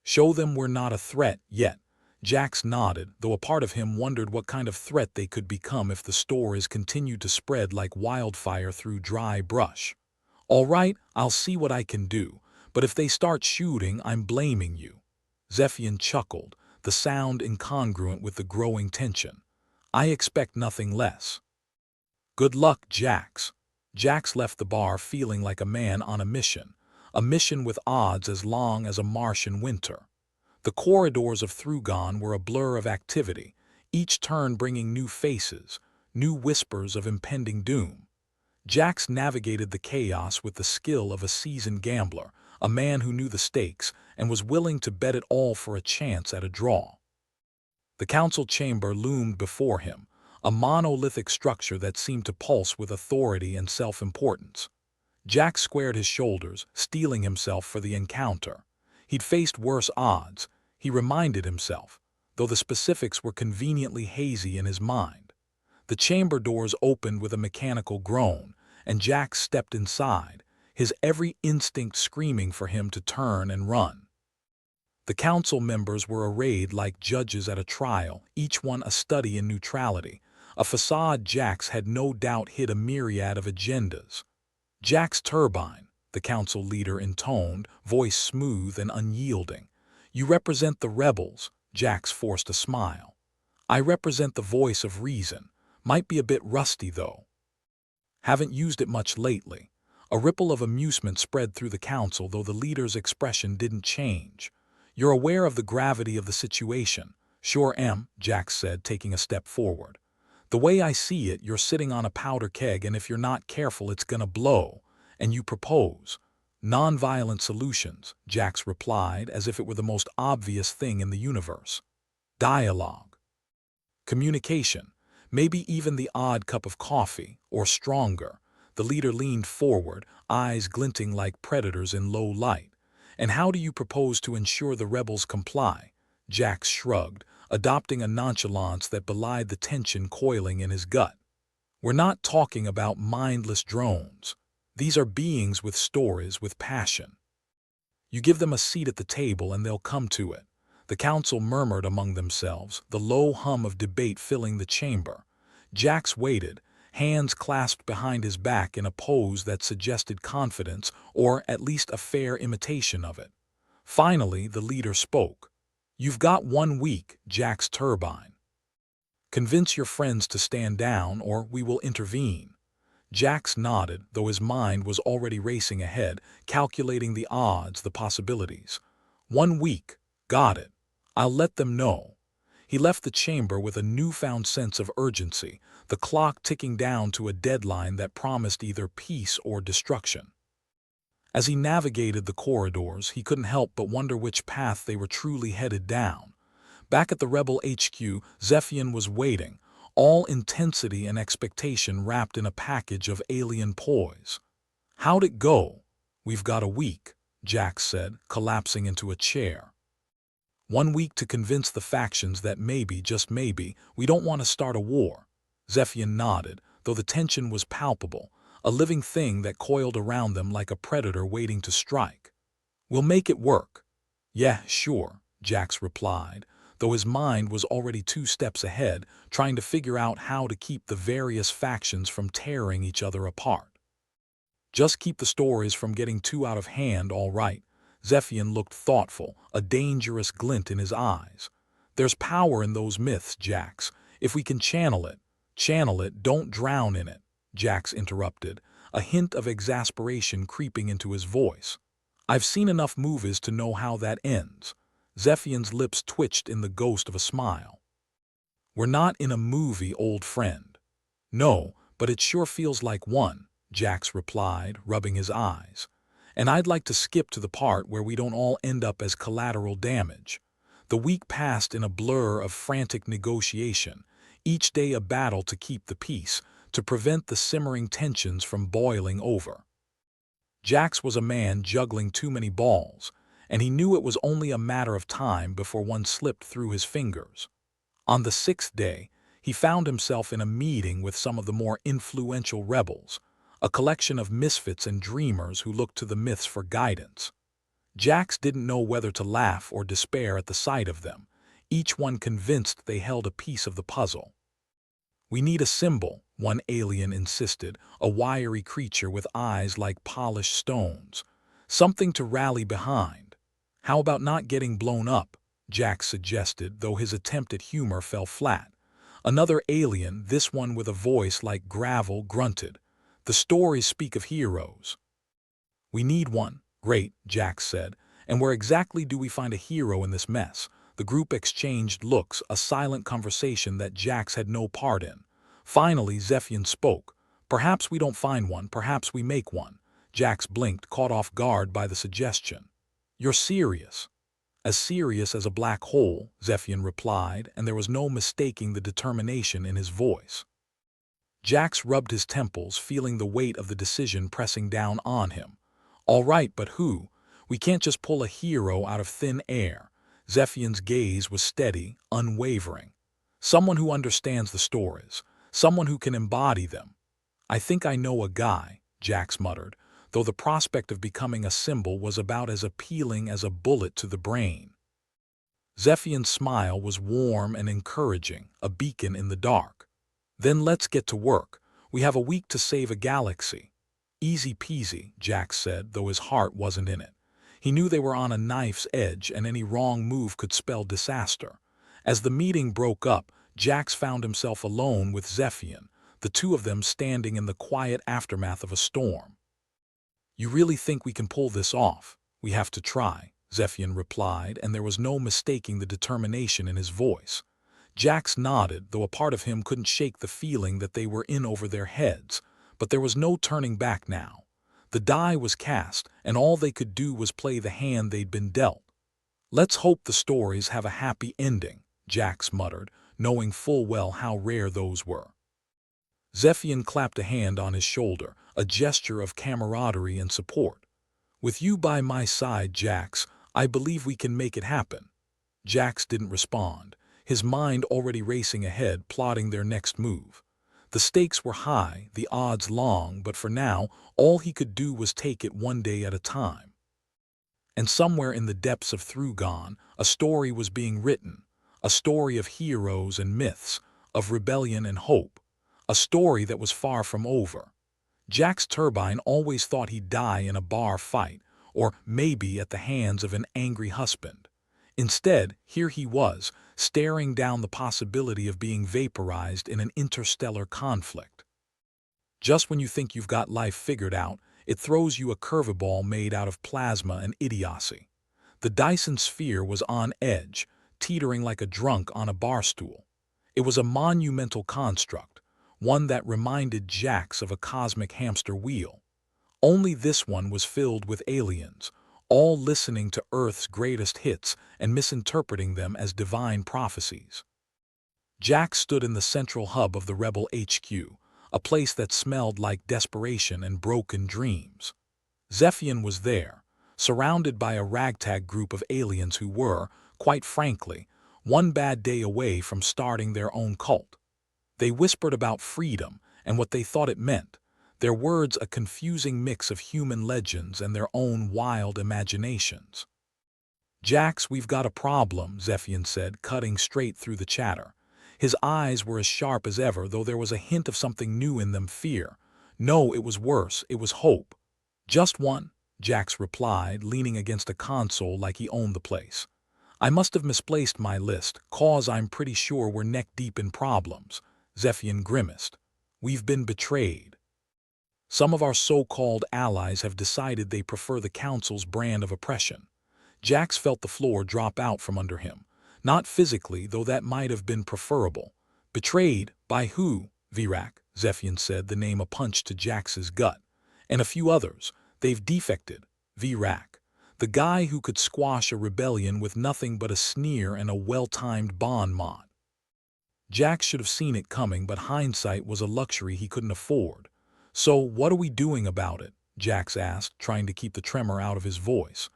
Show them we're not a threat yet." Jax nodded, though a part of him wondered what kind of threat they could become if the stories continued to spread like wildfire through dry brush. "All right, I'll see what I can do, but if they start shooting, I'm blaming you." Zephian chuckled, the sound incongruent with the growing tension. "I expect nothing less." "Good luck, Jax." Jax left the bar feeling like a man on a mission with odds as long as a Martian winter. The corridors of Thrugon were a blur of activity, each turn bringing new faces, new whispers of impending doom. Jax navigated the chaos with the skill of a seasoned gambler, a man who knew the stakes and was willing to bet it all for a chance at a draw. The council chamber loomed before him, a monolithic structure that seemed to pulse with authority and self-importance. Jax squared his shoulders, steeling himself for the encounter. He'd faced worse odds, he reminded himself, though the specifics were conveniently hazy in his mind. The chamber doors opened with a mechanical groan, and Jax stepped inside, his every instinct screaming for him to turn and run. The council members were arrayed like judges at a trial, each one a study in neutrality, a facade Jax had no doubt hid a myriad of agendas. Jax Turbine, the council leader intoned, voice smooth and unyielding. You represent the rebels, Jax forced a smile. I represent the voice of reason. Might be a bit rusty, though. Haven't used it much lately. A ripple of amusement spread through the council, though the leader's expression didn't change. You're aware of the gravity of the situation. Sure am, Jax said, taking a step forward. The way I see it, you're sitting on a powder keg, and if you're not careful, it's gonna blow. And you propose non-violent solutions, Jax replied, as if it were the most obvious thing in the universe. Dialogue. Communication. Maybe even the odd cup of coffee, or stronger. The leader leaned forward, eyes glinting like predators in low light. And how do you propose to ensure the rebels comply? Jax shrugged, adopting a nonchalance that belied the tension coiling in his gut. We're not talking about mindless drones. These are beings with stories, with passion. You give them a seat at the table and they'll come to it. The council murmured among themselves, the low hum of debate filling the chamber. Jax waited, hands clasped behind his back in a pose that suggested confidence, or at least a fair imitation of it. Finally, the leader spoke. You've got 1 week, Jax Turbine. Convince your friends to stand down, or we will intervene. Jax nodded, though his mind was already racing ahead, calculating the odds, the possibilities. 1 week. Got it. I'll let them know. He left the chamber with a newfound sense of urgency, the clock ticking down to a deadline that promised either peace or destruction. As he navigated the corridors, he couldn't help but wonder which path they were truly headed down. Back at the Rebel HQ, Zephian was waiting, all intensity and expectation wrapped in a package of alien poise. How'd it go? We've got a week, Jax said, collapsing into a chair. 1 week to convince the factions that maybe, just maybe, we don't want to start a war. Zephian nodded, though the tension was palpable, a living thing that coiled around them like a predator waiting to strike. We'll make it work. Yeah, sure, Jax replied, though his mind was already 2 steps ahead, trying to figure out how to keep the various factions from tearing each other apart. Just keep the stories from getting too out of hand, all right. Zephian looked thoughtful, a dangerous glint in his eyes. There's power in those myths, Jax. If we can channel it, don't drown in it, Jax interrupted, a hint of exasperation creeping into his voice. I've seen enough movies to know how that ends. Zephian's lips twitched in the ghost of a smile. We're not in a movie, old friend. No, but it sure feels like one, Jax replied, rubbing his eyes. And I'd like to skip to the part where we don't all end up as collateral damage. The week passed in a blur of frantic negotiation, each day a battle to keep the peace, to prevent the simmering tensions from boiling over. Jax was a man juggling too many balls, and he knew it was only a matter of time before one slipped through his fingers. On the 6th day, he found himself in a meeting with some of the more influential rebels, a collection of misfits and dreamers who looked to the myths for guidance. Jax didn't know whether to laugh or despair at the sight of them, each one convinced they held a piece of the puzzle. We need a symbol, one alien insisted, a wiry creature with eyes like polished stones. Something to rally behind. How about not getting blown up? Jax suggested, though his attempt at humor fell flat. Another alien, this one with a voice like gravel, grunted. The stories speak of heroes. We need one. Great, Jax said. And where exactly do we find a hero in this mess? The group exchanged looks, a silent conversation that Jax had no part in. Finally, Zephian spoke. Perhaps we don't find one, perhaps we make one. Jax blinked, caught off guard by the suggestion. You're serious. As serious as a black hole, Zephian replied, and there was no mistaking the determination in his voice. Jax rubbed his temples, feeling the weight of the decision pressing down on him. All right, but who? We can't just pull a hero out of thin air. Zephian's gaze was steady, unwavering. Someone who understands the stories, someone who can embody them. I think I know a guy, Jax muttered, though the prospect of becoming a symbol was about as appealing as a bullet to the brain. Zephian's smile was warm and encouraging, a beacon in the dark. Then let's get to work. We have a week to save a galaxy. Easy peasy, Jax said, though his heart wasn't in it. He knew they were on a knife's edge and any wrong move could spell disaster. As the meeting broke up, Jax found himself alone with Zephian, the two of them standing in the quiet aftermath of a storm. "You really think we can pull this off? We have to try," Zephian replied, and there was no mistaking the determination in his voice. Jax nodded, though a part of him couldn't shake the feeling that they were in over their heads, but there was no turning back now. The die was cast, and all they could do was play the hand they'd been dealt. "Let's hope the stories have a happy ending," Jax muttered, knowing full well how rare those were. Zephian clapped a hand on his shoulder, a gesture of camaraderie and support. "With you by my side, Jax, I believe we can make it happen." Jax didn't respond, his mind already racing ahead, plotting their next move. The stakes were high, the odds long, but for now, all he could do was take it one day at a time. And somewhere in the depths of Thrugon, a story was being written, a story of heroes and myths, of rebellion and hope, a story that was far from over. Jax Turbine always thought he'd die in a bar fight, or maybe at the hands of an angry husband. Instead, here he was, staring down the possibility of being vaporized in an interstellar conflict. Just when you think you've got life figured out, it throws you a curveball made out of plasma and idiocy. The Dyson sphere was on edge, teetering like a drunk on a bar stool. It was a monumental construct, one that reminded Jax of a cosmic hamster wheel. Only this one was filled with aliens, all listening to Earth's greatest hits and misinterpreting them as divine prophecies. Jax stood in the central hub of the Rebel HQ, a place that smelled like desperation and broken dreams. Zephian was there, surrounded by a ragtag group of aliens who were, quite frankly, one bad day away from starting their own cult. They whispered about freedom and what they thought it meant, their words a confusing mix of human legends and their own wild imaginations. "Jax, we've got a problem," Zephian said, cutting straight through the chatter. His eyes were as sharp as ever, though there was a hint of something new in them, fear. No, it was worse, it was hope. "Just one," Jax replied, leaning against a console like he owned the place. "I must have misplaced my list, cause I'm pretty sure we're neck-deep in problems." Zephian grimaced. "We've been betrayed. Some of our so-called allies have decided they prefer the Council's brand of oppression." Jax felt the floor drop out from under him. Not physically, though that might have been preferable. "Betrayed? By who?" Virak, Zephian said, the name a punch to Jax's gut. "And a few others. They've defected." Virak, the guy who could squash a rebellion with nothing but a sneer and a well-timed bon mot. Jax should have seen it coming, but hindsight was a luxury he couldn't afford. "So what are we doing about it?" Jax asked, trying to keep the tremor out of his voice.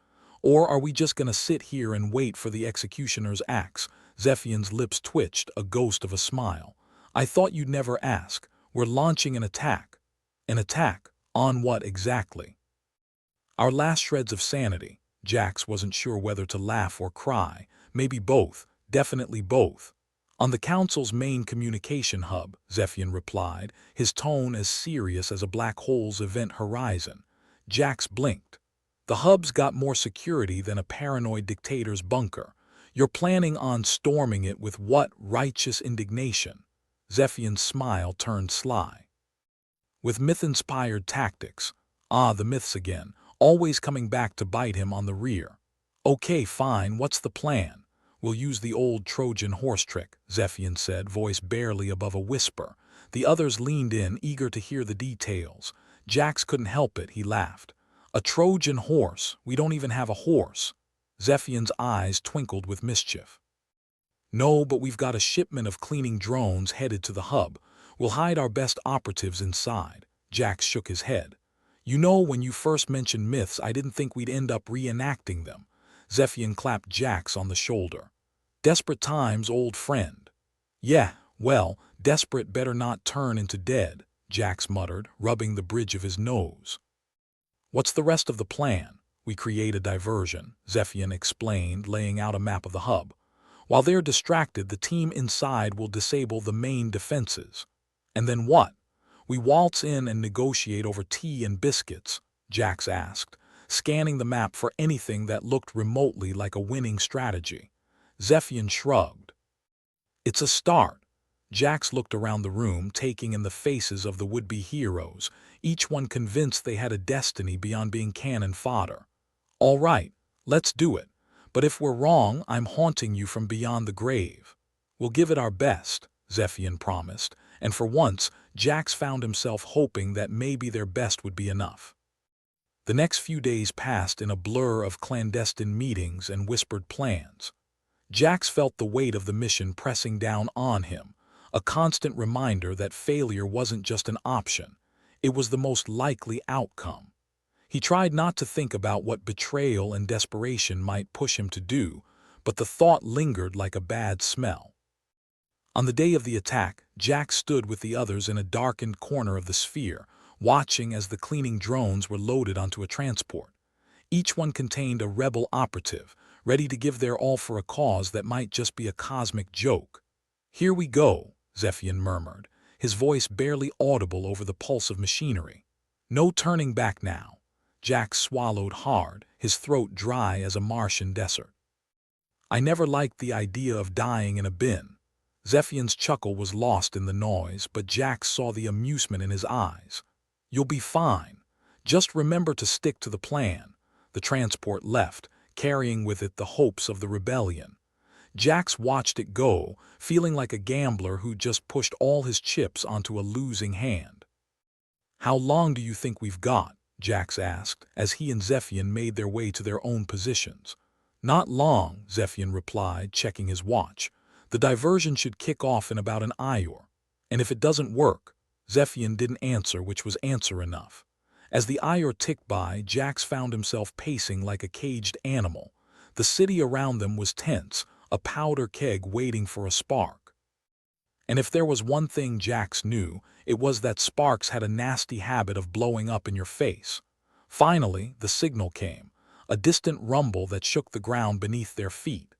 "Or are we just gonna sit here and wait for the executioner's axe?" Zephian's lips twitched, a ghost of a smile. "I thought you'd never ask. We're launching an attack." "An attack? On what exactly?" "Our last shreds of sanity." Jax wasn't sure whether to laugh or cry. Maybe both, definitely both. "On the Council's main communication hub," Zephian replied, his tone as serious as a black hole's event horizon. Jax blinked. "The hub's got more security than a paranoid dictator's bunker. You're planning on storming it with what righteous indignation?" Zephian's smile turned sly. "With myth-inspired tactics." Ah, the myths again, always coming back to bite him on the rear. "Okay, fine, what's the plan?" "We'll use the old Trojan horse trick," Zephian said, voice barely above a whisper. The others leaned in, eager to hear the details. Jax couldn't help it, he laughed. "A Trojan horse? We don't even have a horse." Zephian's eyes twinkled with mischief. "No, but we've got a shipment of cleaning drones headed to the hub. We'll hide our best operatives inside." Jax shook his head. "You know, when you first mentioned myths, I didn't think we'd end up reenacting them." Zephian clapped Jax on the shoulder. "Desperate times, old friend." "Yeah, well, desperate better not turn into dead," Jax muttered, rubbing the bridge of his nose. "What's the rest of the plan?" "We create a diversion," Zephian explained, laying out a map of the hub. "While they're distracted, the team inside will disable the main defenses." And then what? We waltz in and negotiate over tea and biscuits, Jax asked, scanning the map for anything that looked remotely like a winning strategy. Zephian shrugged. It's a start. Jax looked around the room, taking in the faces of the would-be heroes, each one convinced they had a destiny beyond being cannon fodder. All right, let's do it. But if we're wrong, I'm haunting you from beyond the grave. We'll give it our best, Zephian promised, and for once, Jax found himself hoping that maybe their best would be enough. The next few days passed in a blur of clandestine meetings and whispered plans. Jax felt the weight of the mission pressing down on him, a constant reminder that failure wasn't just an option, it was the most likely outcome. He tried not to think about what betrayal and desperation might push him to do, but the thought lingered like a bad smell. On the day of the attack, Jax stood with the others in a darkened corner of the sphere, watching as the cleaning drones were loaded onto a transport. Each one contained a rebel operative, ready to give their all for a cause that might just be a cosmic joke. "Here we go," Zephian murmured, his voice barely audible over the pulse of machinery. "No turning back now." Jax swallowed hard, his throat dry as a Martian desert. "I never liked the idea of dying in a bin." Zephian's chuckle was lost in the noise, but Jax saw the amusement in his eyes. "You'll be fine. Just remember to stick to the plan." The transport left, carrying with it the hopes of the rebellion. Jax watched it go, feeling like a gambler who just pushed all his chips onto a losing hand. "How long do you think we've got?" Jax asked, as he and Zephian made their way to their own positions. "Not long," Zephian replied, checking his watch. "The diversion should kick off in about an hour. And if it doesn't work..." Zephian didn't answer, which was answer enough. As the hour ticked by, Jax found himself pacing like a caged animal. The city around them was tense, a powder keg waiting for a spark. And if there was one thing Jax knew, it was that sparks had a nasty habit of blowing up in your face. Finally, the signal came, a distant rumble that shook the ground beneath their feet.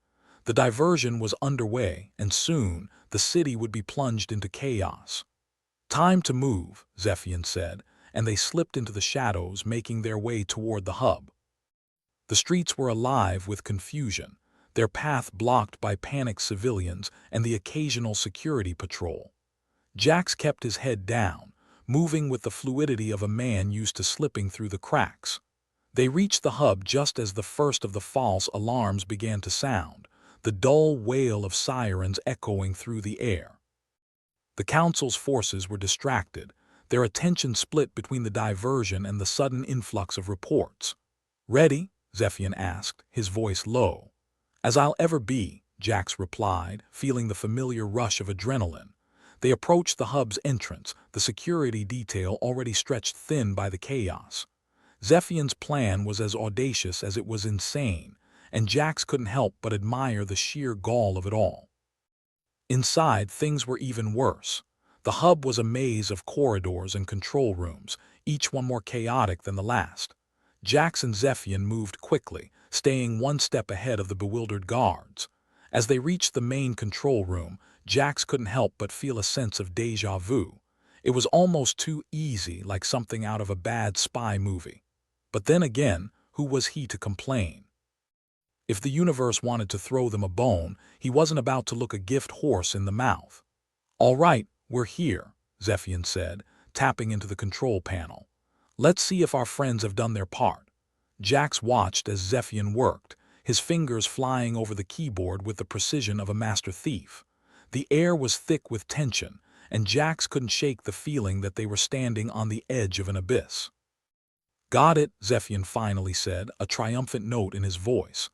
The diversion was underway, and soon the city would be plunged into chaos. "Time to move," Zephian said, and they slipped into the shadows, making their way toward the hub. The streets were alive with confusion, their path blocked by panicked civilians and the occasional security patrol. Jax kept his head down, moving with the fluidity of a man used to slipping through the cracks. They reached the hub just as the first of the false alarms began to sound, the dull wail of sirens echoing through the air. The Council's forces were distracted, their attention split between the diversion and the sudden influx of reports. "Ready?" Zephian asked, his voice low. "As I'll ever be," Jax replied, feeling the familiar rush of adrenaline. They approached the hub's entrance, the security detail already stretched thin by the chaos. Zephian's plan was as audacious as it was insane, and Jax couldn't help but admire the sheer gall of it all. Inside, things were even worse. The hub was a maze of corridors and control rooms, each one more chaotic than the last. Jax and Zephian moved quickly, staying one step ahead of the bewildered guards. As they reached the main control room, Jax couldn't help but feel a sense of déjà vu. It was almost too easy, like something out of a bad spy movie. But then again, who was he to complain? If the universe wanted to throw them a bone, he wasn't about to look a gift horse in the mouth. "All right, we're here," Zephian said, tapping into the control panel. "Let's see if our friends have done their part." Jax watched as Zephian worked, his fingers flying over the keyboard with the precision of a master thief. The air was thick with tension, and Jax couldn't shake the feeling that they were standing on the edge of an abyss. "Got it," Zephian finally said, a triumphant note in his voice.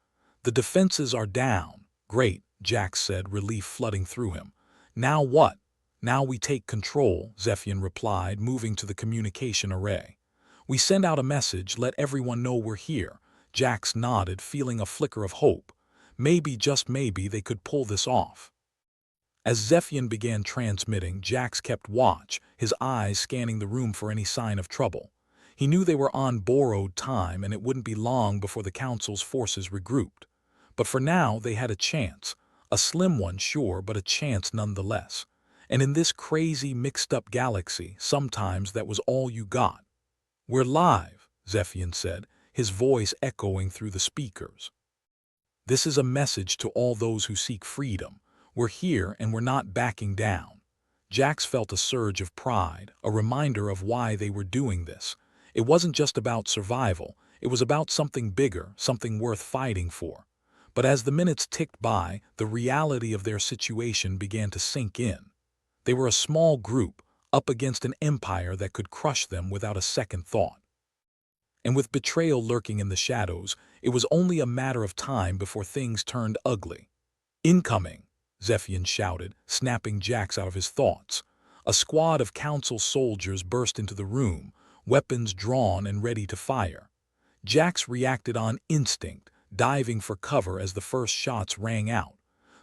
"The defenses are down." "Great," Jax said, relief flooding through him. "Now what?" "Now we take control," Zephian replied, moving to the communication array. "We send out a message, let everyone know we're here." Jax nodded, feeling a flicker of hope. Maybe, just maybe, they could pull this off. As Zephian began transmitting, Jax kept watch, his eyes scanning the room for any sign of trouble. He knew they were on borrowed time and it wouldn't be long before the Council's forces regrouped. But for now, they had a chance. A slim one, sure, but a chance nonetheless. And in this crazy, mixed-up galaxy, sometimes that was all you got. "We're live," Zephian said, his voice echoing through the speakers. "This is a message to all those who seek freedom. We're here and we're not backing down." Jax felt a surge of pride, a reminder of why they were doing this. It wasn't just about survival, it was about something bigger, something worth fighting for. But as the minutes ticked by, the reality of their situation began to sink in. They were a small group, up against an empire that could crush them without a second thought. And with betrayal lurking in the shadows, it was only a matter of time before things turned ugly. "Incoming!" Zephian shouted, snapping Jax out of his thoughts. A squad of council soldiers burst into the room, weapons drawn and ready to fire. Jax reacted on instinct, diving for cover as the first shots rang out.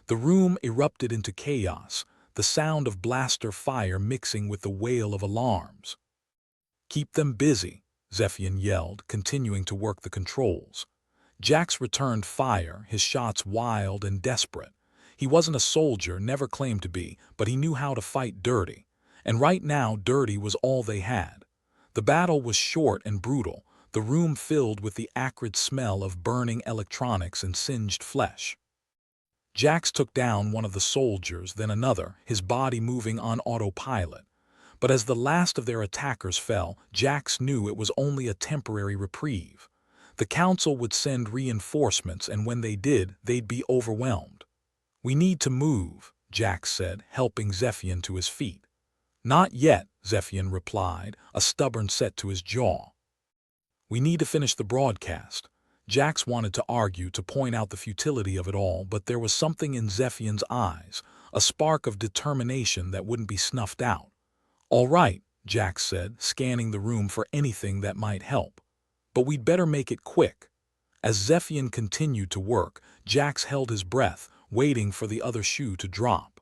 The room erupted into chaos, the sound of blaster fire mixing with the wail of alarms. "Keep them busy," Zephian yelled, continuing to work the controls. Jax returned fire, his shots wild and desperate. He wasn't a soldier, never claimed to be, but he knew how to fight dirty. And right now, dirty was all they had. The battle was short and brutal, the room filled with the acrid smell of burning electronics and singed flesh. Jax took down one of the soldiers, then another, his body moving on autopilot. But as the last of their attackers fell, Jax knew it was only a temporary reprieve. The council would send reinforcements, and when they did, they'd be overwhelmed. "We need to move," Jax said, helping Zephian to his feet. "Not yet," Zephian replied, a stubborn set to his jaw. "We need to finish the broadcast." Jax wanted to argue, to point out the futility of it all, but there was something in Zephian's eyes, a spark of determination that wouldn't be snuffed out. "All right," Jax said, scanning the room for anything that might help. "But we'd better make it quick." As Zephian continued to work, Jax held his breath, waiting for the other shoe to drop.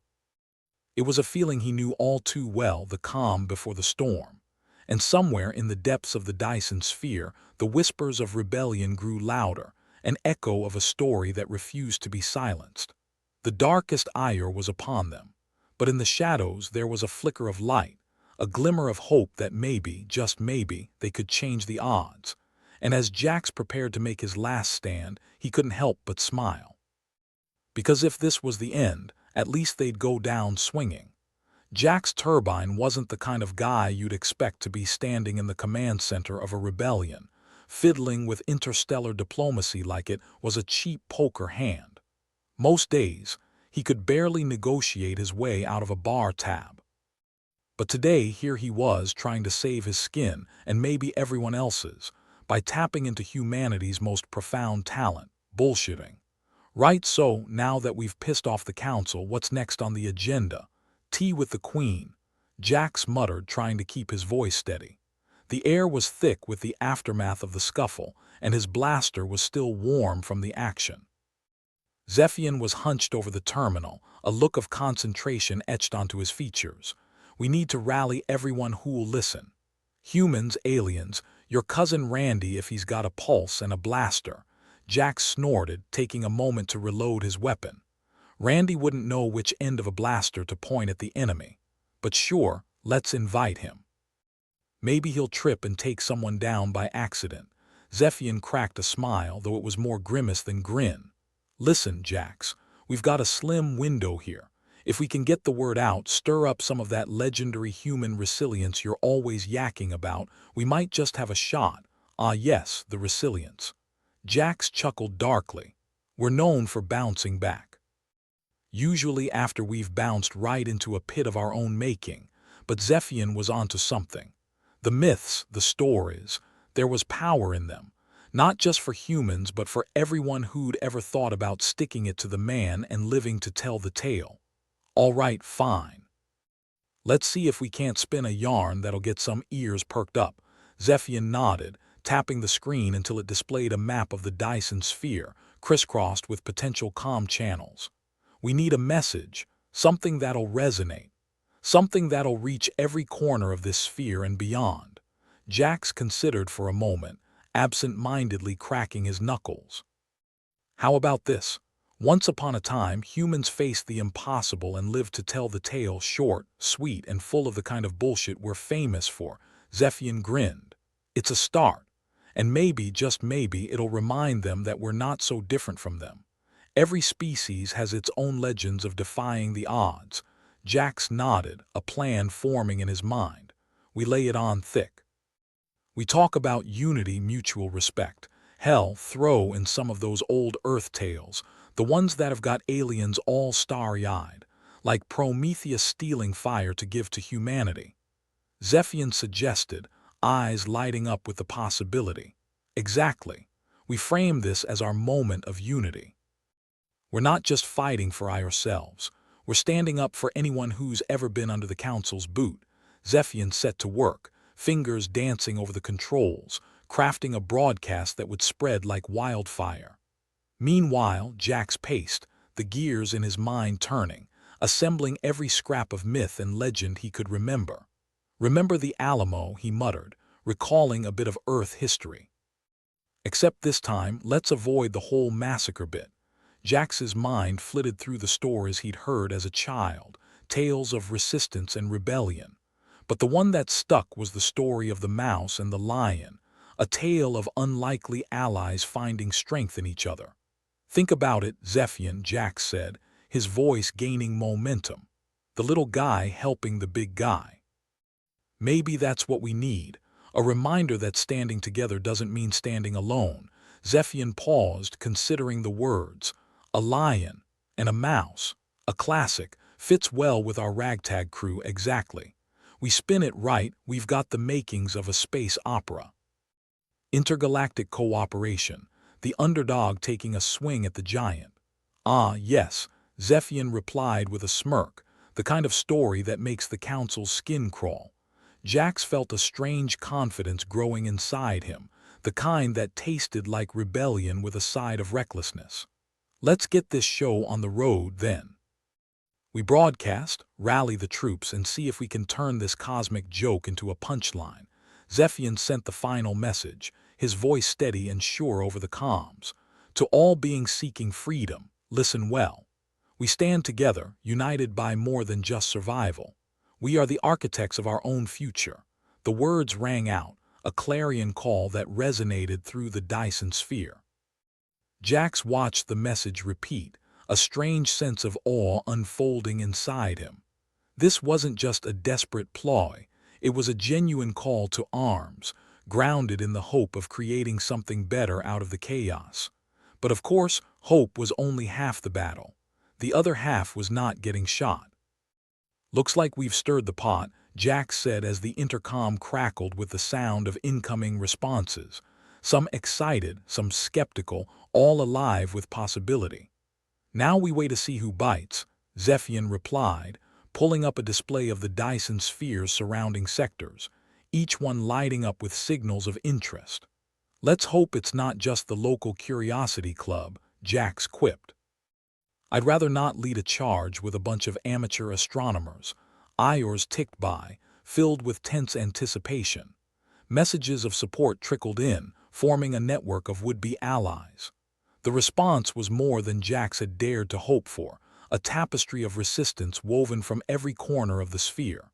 It was a feeling he knew all too well, the calm before the storm. And somewhere in the depths of the Dyson sphere, the whispers of rebellion grew louder, an echo of a story that refused to be silenced. The darkest ire was upon them, but in the shadows there was a flicker of light, a glimmer of hope that maybe, just maybe, they could change the odds. And as Jax prepared to make his last stand, he couldn't help but smile. Because if this was the end, at least they'd go down swinging. Jax Turbine wasn't the kind of guy you'd expect to be standing in the command center of a rebellion. Fiddling with interstellar diplomacy like it was a cheap poker hand. Most days, he could barely negotiate his way out of a bar tab. But today, here he was trying to save his skin, and maybe everyone else's, by tapping into humanity's most profound talent, bullshitting. "Right, so, now that we've pissed off the council, what's next on the agenda?" "Tea with the Queen," Jax muttered, trying to keep his voice steady. The air was thick with the aftermath of the scuffle, and his blaster was still warm from the action. Zephian was hunched over the terminal, a look of concentration etched onto his features. "We need to rally everyone who'll listen. Humans, aliens, your cousin Randy if he's got a pulse and a blaster." Jax snorted, taking a moment to reload his weapon. Randy wouldn't know which end of a blaster to point at the enemy. But sure, let's invite him. Maybe he'll trip and take someone down by accident. Zephian cracked a smile, though it was more grimace than grin. "Listen, Jax, we've got a slim window here. If we can get the word out, stir up some of that legendary human resilience you're always yakking about, we might just have a shot." "Ah yes, the resilience." Jax chuckled darkly. "We're known for bouncing back. Usually after we've bounced right into a pit of our own making." But Zephian was onto something. The myths, the stories, there was power in them. Not just for humans, but for everyone who'd ever thought about sticking it to the man and living to tell the tale. "All right, fine. Let's see if we can't spin a yarn that'll get some ears perked up." Zephian nodded, tapping the screen until it displayed a map of the Dyson sphere, crisscrossed with potential comm channels. "We need a message, something that'll resonate. Something that'll reach every corner of this sphere and beyond." Jax considered for a moment, absent-mindedly cracking his knuckles. "How about this? Once upon a time, humans faced the impossible and lived to tell the tale, short, sweet, and full of the kind of bullshit we're famous for. Zephian grinned. It's a start. And maybe, just maybe, it'll remind them that we're not so different from them. Every species has its own legends of defying the odds. Jax nodded, a plan forming in his mind. We lay it on thick. We talk about unity, mutual respect. Hell, throw in some of those old Earth tales, the ones that have got aliens all starry-eyed, like Prometheus stealing fire to give to humanity. Zephian suggested, eyes lighting up with the possibility. Exactly. We frame this as our moment of unity. We're not just fighting for ourselves. We're standing up for anyone who's ever been under the Council's boot. Zephian set to work, fingers dancing over the controls, crafting a broadcast that would spread like wildfire. Meanwhile, Jax paced, the gears in his mind turning, assembling every scrap of myth and legend he could remember. Remember the Alamo, he muttered, recalling a bit of Earth history. Except this time, let's avoid the whole massacre bit. Jax's mind flitted through the stories he'd heard as a child, tales of resistance and rebellion. But the one that stuck was the story of the mouse and the lion, a tale of unlikely allies finding strength in each other. Think about it, Zephian, Jax said, his voice gaining momentum. The little guy helping the big guy. Maybe that's what we need, a reminder that standing together doesn't mean standing alone. Zephian paused, considering the words. A lion and a mouse, a classic, fits well with our ragtag crew exactly. We spin it right, we've got the makings of a space opera. Intergalactic cooperation, the underdog taking a swing at the giant. Ah, yes, Zephian replied with a smirk, the kind of story that makes the Council's skin crawl. Jax felt a strange confidence growing inside him, the kind that tasted like rebellion with a side of recklessness. Let's get this show on the road, then. We broadcast, rally the troops, and see if we can turn this cosmic joke into a punchline. Zephian sent the final message, his voice steady and sure over the comms. To all beings seeking freedom, listen well. We stand together, united by more than just survival. We are the architects of our own future. The words rang out, a clarion call that resonated through the Dyson sphere. Jax watched the message repeat, a strange sense of awe unfolding inside him. This wasn't just a desperate ploy, it was a genuine call to arms, grounded in the hope of creating something better out of the chaos. But of course, hope was only half the battle. The other half was not getting shot. Looks like we've stirred the pot, Jax said as the intercom crackled with the sound of incoming responses. Some excited, some skeptical, all alive with possibility. Now we wait to see who bites, Zephian replied, pulling up a display of the Dyson spheres surrounding sectors, each one lighting up with signals of interest. Let's hope it's not just the local curiosity club, Jax quipped. I'd rather not lead a charge with a bunch of amateur astronomers. Hours ticked by, filled with tense anticipation. Messages of support trickled in, forming a network of would-be allies. The response was more than Jax had dared to hope for, a tapestry of resistance woven from every corner of the sphere.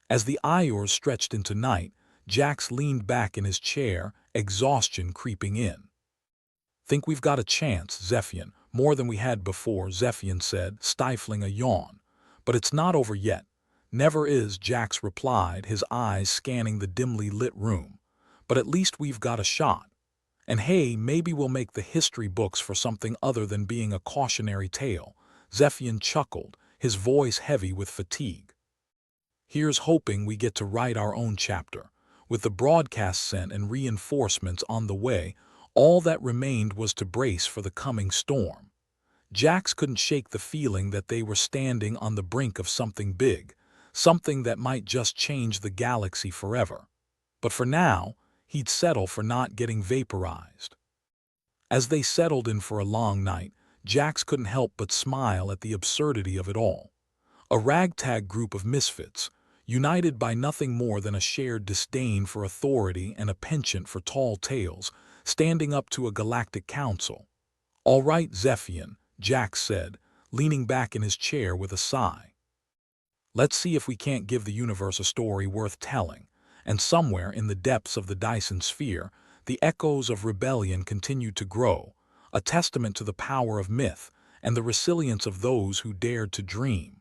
As the hours stretched into night, Jax leaned back in his chair, exhaustion creeping in. Think we've got a chance, Zephian, more than we had before, Zephian said, stifling a yawn. But it's not over yet. Never is, Jax replied, his eyes scanning the dimly lit room. But at least we've got a shot. And hey, maybe we'll make the history books for something other than being a cautionary tale. Zephian chuckled, his voice heavy with fatigue. Here's hoping we get to write our own chapter. With the broadcast sent and reinforcements on the way, all that remained was to brace for the coming storm. Jax couldn't shake the feeling that they were standing on the brink of something big, something that might just change the galaxy forever. But for now, he'd settle for not getting vaporized. As they settled in for a long night, Jax couldn't help but smile at the absurdity of it all. A ragtag group of misfits, united by nothing more than a shared disdain for authority and a penchant for tall tales, standing up to a galactic council. All right, Zephian, Jack said, leaning back in his chair with a sigh. Let's see if we can't give the universe a story worth telling. And somewhere in the depths of the Dyson sphere, the echoes of rebellion continued to grow, a testament to the power of myth and the resilience of those who dared to dream.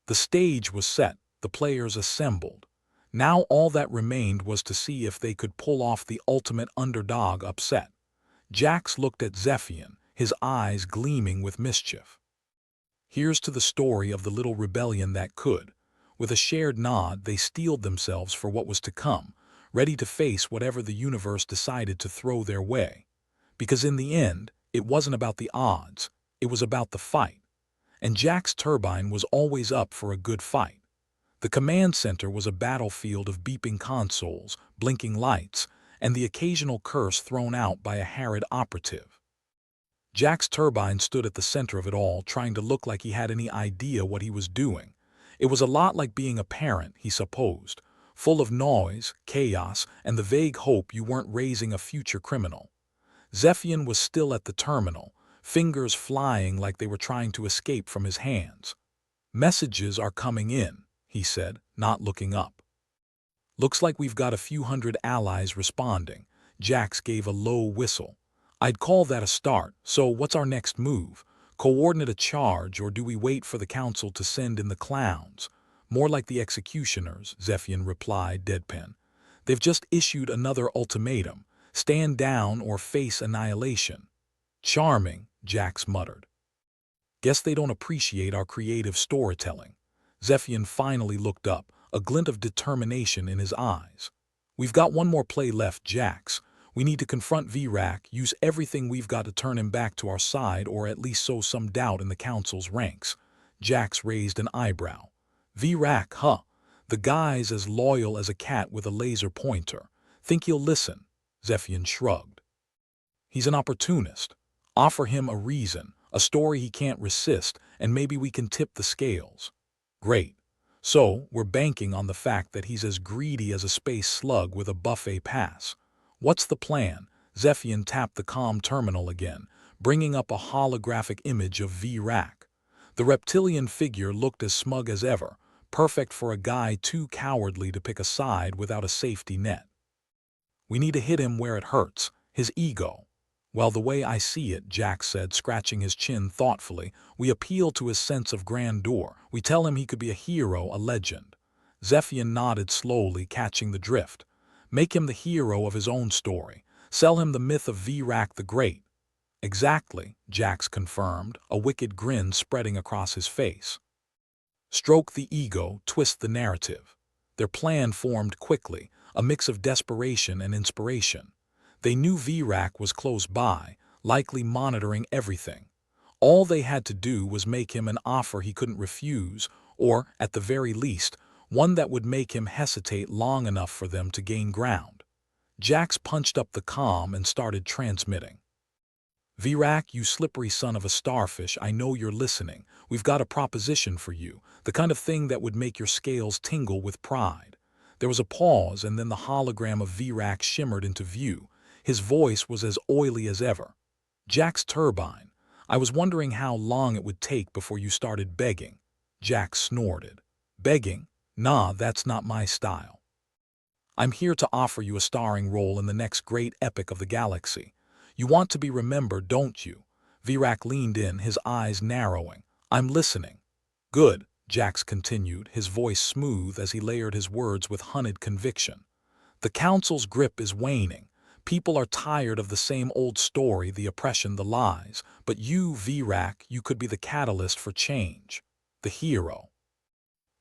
The stage was set, the players assembled. Now all that remained was to see if they could pull off the ultimate underdog upset. Jax looked at Zephian, his eyes gleaming with mischief. Here's to the story of the little rebellion that could. With a shared nod, they steeled themselves for what was to come, ready to face whatever the universe decided to throw their way. Because in the end, it wasn't about the odds, it was about the fight. And Jack's turbine was always up for a good fight. The command center was a battlefield of beeping consoles, blinking lights, and the occasional curse thrown out by a harried operative. Jack's turbine stood at the center of it all, trying to look like he had any idea what he was doing. It was a lot like being a parent, he supposed, full of noise, chaos, and the vague hope you weren't raising a future criminal. Zephian was still at the terminal, fingers flying like they were trying to escape from his hands. "Messages are coming in," he said, not looking up. "Looks like we've got a few hundred allies responding." Jax gave a low whistle. "I'd call that a start, so what's our next move? Coordinate a charge, or do we wait for the council to send in the clowns?" "More like the executioners," Zephian replied, deadpan. "They've just issued another ultimatum. Stand down or face annihilation." "Charming," Jax muttered. "Guess they don't appreciate our creative storytelling." Zephian finally looked up, a glint of determination in his eyes. "We've got one more play left, Jax. We need to confront Vrak, use everything we've got to turn him back to our side, or at least sow some doubt in the council's ranks." Jax raised an eyebrow. "Vrak, huh? The guy's as loyal as a cat with a laser pointer. Think he'll listen?" Zephian shrugged. "He's an opportunist. Offer him a reason, a story he can't resist, and maybe we can tip the scales." "Great. So, we're banking on the fact that he's as greedy as a space slug with a buffet pass. What's the plan?" Zephian tapped the comm terminal again, bringing up a holographic image of Vrak. The reptilian figure looked as smug as ever, perfect for a guy too cowardly to pick a side without a safety net. "We need to hit him where it hurts, his ego." "Well, the way I see it," Jax said, scratching his chin thoughtfully, "we appeal to his sense of grandeur. We tell him he could be a hero, a legend." Zephian nodded slowly, catching the drift. "Make him the hero of his own story. Sell him the myth of Vrak the Great." "Exactly," Jax confirmed, a wicked grin spreading across his face. Stroke the ego, twist the narrative. Their plan formed quickly, a mix of desperation and inspiration. They knew Vrak was close by, likely monitoring everything. All they had to do was make him an offer he couldn't refuse, or, at the very least, one that would make him hesitate long enough for them to gain ground. Jax punched up the comm and started transmitting. "Vrak, you slippery son of a starfish, I know you're listening. We've got a proposition for you, the kind of thing that would make your scales tingle with pride." There was a pause, and then the hologram of Vrak shimmered into view. His voice was as oily as ever. "Jack's turbine. I was wondering how long it would take before you started begging." Jack snorted. "Begging? Nah, that's not my style. I'm here to offer you a starring role in the next great epic of the galaxy. You want to be remembered, don't you?" Vrak leaned in, his eyes narrowing. "I'm listening." "Good," Jax continued, his voice smooth as he layered his words with honeyed conviction. "The council's grip is waning. People are tired of the same old story, the oppression, the lies. But you, Vrak, you could be the catalyst for change. The hero.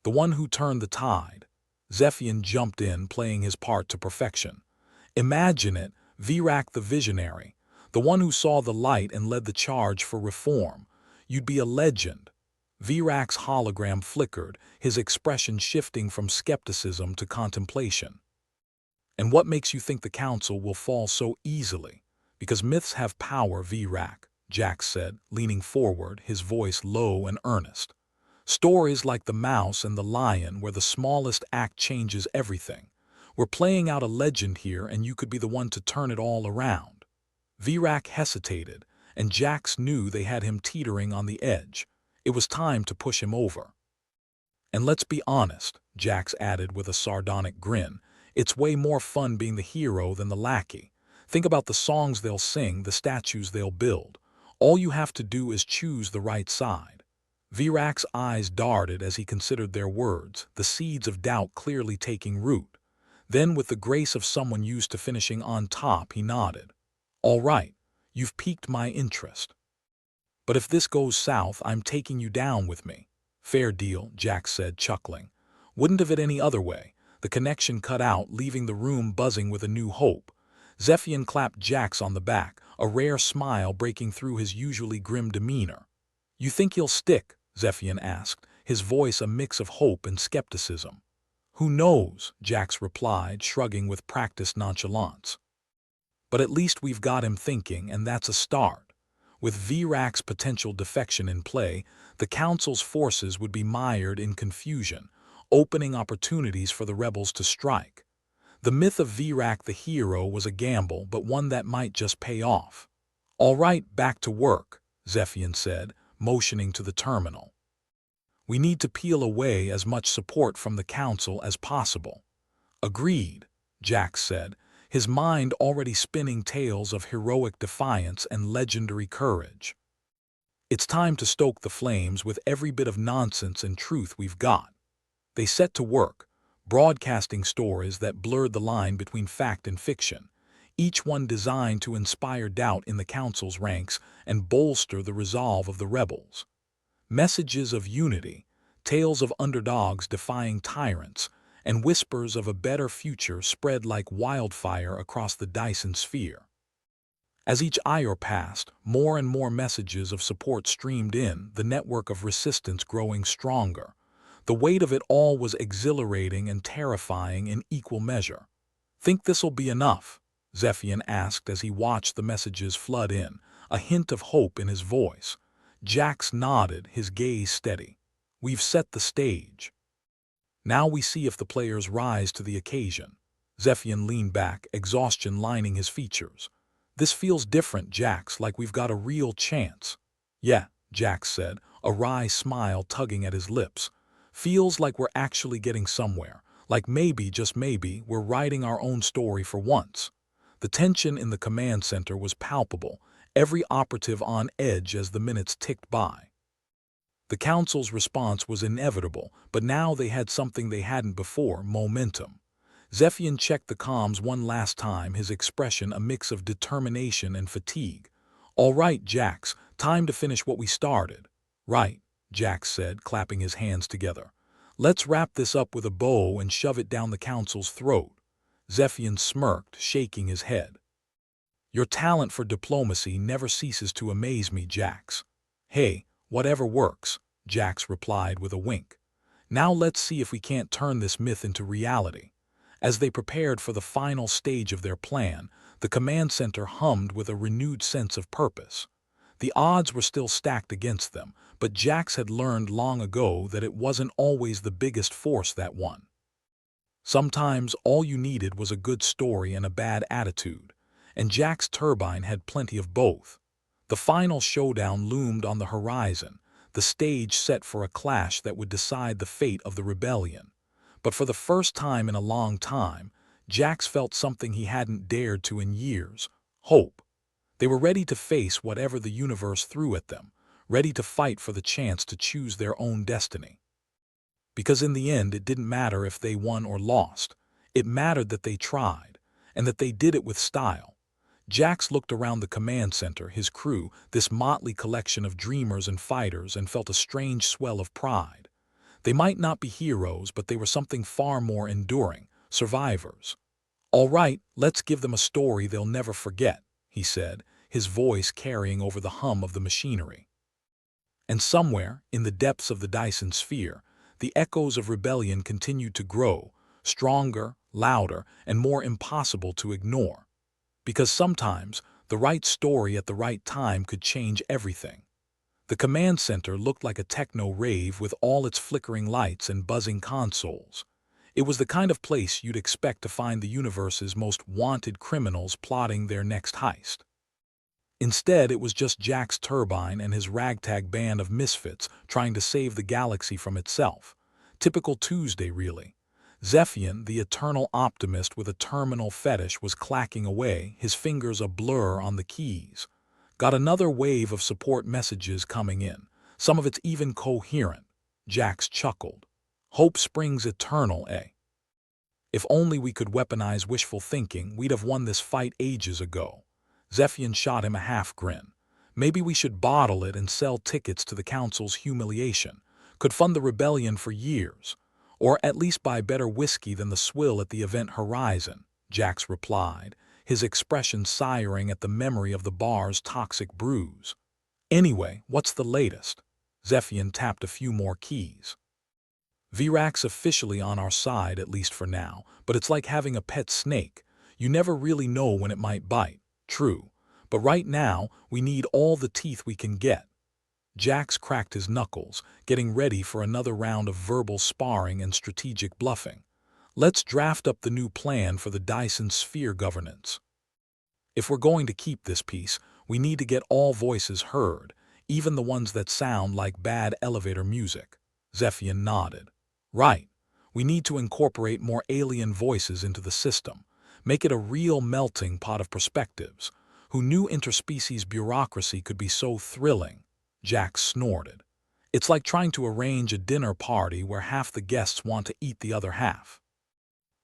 The one who turned the tide." Zephian jumped in, playing his part to perfection. "Imagine it, Vrak the visionary, the one who saw the light and led the charge for reform. You'd be a legend." Vrak's hologram flickered, his expression shifting from skepticism to contemplation. "And what makes you think the council will fall so easily?" "Because myths have power, Vrak," Jax said, leaning forward, his voice low and earnest. "Stories like The Mouse and the Lion, where the smallest act changes everything. We're playing out a legend here, and you could be the one to turn it all around." Vrak hesitated, and Jax knew they had him teetering on the edge. It was time to push him over. And let's be honest, Jax added with a sardonic grin, it's way more fun being the hero than the lackey. Think about the songs they'll sing, the statues they'll build. All you have to do is choose the right side. Virak's eyes darted as he considered their words, the seeds of doubt clearly taking root. Then, with the grace of someone used to finishing on top, he nodded. All right, you've piqued my interest. But if this goes south, I'm taking you down with me. Fair deal, Jax said, chuckling. Wouldn't have it any other way. The connection cut out, leaving the room buzzing with a new hope. Zephian clapped Jax on the back, a rare smile breaking through his usually grim demeanor. You think he'll stick? Zephian asked, his voice a mix of hope and skepticism. Who knows? Jax replied, shrugging with practiced nonchalance. But at least we've got him thinking, and that's a start. With Virak's potential defection in play, the Council's forces would be mired in confusion, opening opportunities for the rebels to strike. The myth of Virak the hero was a gamble, but one that might just pay off. All right, back to work, Zephian said, motioning to the terminal. We need to peel away as much support from the Council as possible. Agreed, Jax said, his mind already spinning tales of heroic defiance and legendary courage. It's time to stoke the flames with every bit of nonsense and truth we've got. They set to work, broadcasting stories that blurred the line between fact and fiction, each one designed to inspire doubt in the Council's ranks and bolster the resolve of the rebels. Messages of unity, tales of underdogs defying tyrants, and whispers of a better future spread like wildfire across the Dyson sphere. As each hour passed, more and more messages of support streamed in, the network of resistance growing stronger. The weight of it all was exhilarating and terrifying in equal measure. Think this'll be enough? Zephian asked as he watched the messages flood in, a hint of hope in his voice. Jax nodded, his gaze steady. We've set the stage. Now we see if the players rise to the occasion. Zephian leaned back, exhaustion lining his features. This feels different, Jax, like we've got a real chance. Yeah, Jax said, a wry smile tugging at his lips. Feels like we're actually getting somewhere, like maybe, just maybe, we're writing our own story for once. The tension in the command center was palpable, every operative on edge as the minutes ticked by. The Council's response was inevitable, but now they had something they hadn't before, momentum. Zephian checked the comms one last time, his expression a mix of determination and fatigue. All right, Jax, time to finish what we started. Right, Jax said, clapping his hands together. Let's wrap this up with a bow and shove it down the Council's throat. Zephian smirked, shaking his head. Your talent for diplomacy never ceases to amaze me, Jax. Hey, whatever works, Jax replied with a wink. Now let's see if we can't turn this myth into reality. As they prepared for the final stage of their plan, the command center hummed with a renewed sense of purpose. The odds were still stacked against them, but Jax had learned long ago that it wasn't always the biggest force that won. Sometimes all you needed was a good story and a bad attitude, and Jack's turbine had plenty of both. The final showdown loomed on the horizon, the stage set for a clash that would decide the fate of the rebellion. But for the first time in a long time, Jax felt something he hadn't dared to in years: hope. They were ready to face whatever the universe threw at them, ready to fight for the chance to choose their own destiny. Because in the end, it didn't matter if they won or lost. It mattered that they tried, and that they did it with style. Jax looked around the command center, his crew, this motley collection of dreamers and fighters, and felt a strange swell of pride. They might not be heroes, but they were something far more enduring, survivors. All right, let's give them a story they'll never forget, he said, his voice carrying over the hum of the machinery. And somewhere, in the depths of the Dyson sphere, the echoes of rebellion continued to grow, stronger, louder, and more impossible to ignore. Because sometimes, the right story at the right time could change everything. The command center looked like a techno-rave with all its flickering lights and buzzing consoles. It was the kind of place you'd expect to find the universe's most wanted criminals plotting their next heist. Instead, it was just Jack's turbine and his ragtag band of misfits trying to save the galaxy from itself. Typical Tuesday, really. Zephian, the eternal optimist with a terminal fetish, was clacking away, his fingers a blur on the keys. Got another wave of support messages coming in, some of it's even coherent. Jax chuckled. Hope springs eternal, eh? If only we could weaponize wishful thinking, we'd have won this fight ages ago. Zephian shot him a half-grin. Maybe we should bottle it and sell tickets to the Council's humiliation. Could fund the rebellion for years. Or at least buy better whiskey than the swill at the event Horizon, Jax replied, his expression sighing at the memory of the bar's toxic brews. Anyway, what's the latest? Zephian tapped a few more keys. Virac's officially on our side, at least for now, but it's like having a pet snake. You never really know when it might bite. True. But right now, we need all the teeth we can get. Jax cracked his knuckles, getting ready for another round of verbal sparring and strategic bluffing. Let's draft up the new plan for the Dyson sphere governance. If we're going to keep this peace, we need to get all voices heard, even the ones that sound like bad elevator music. Zephian nodded. Right. We need to incorporate more alien voices into the system. Make it a real melting pot of perspectives. Who knew interspecies bureaucracy could be so thrilling? Jack snorted. It's like trying to arrange a dinner party where half the guests want to eat the other half.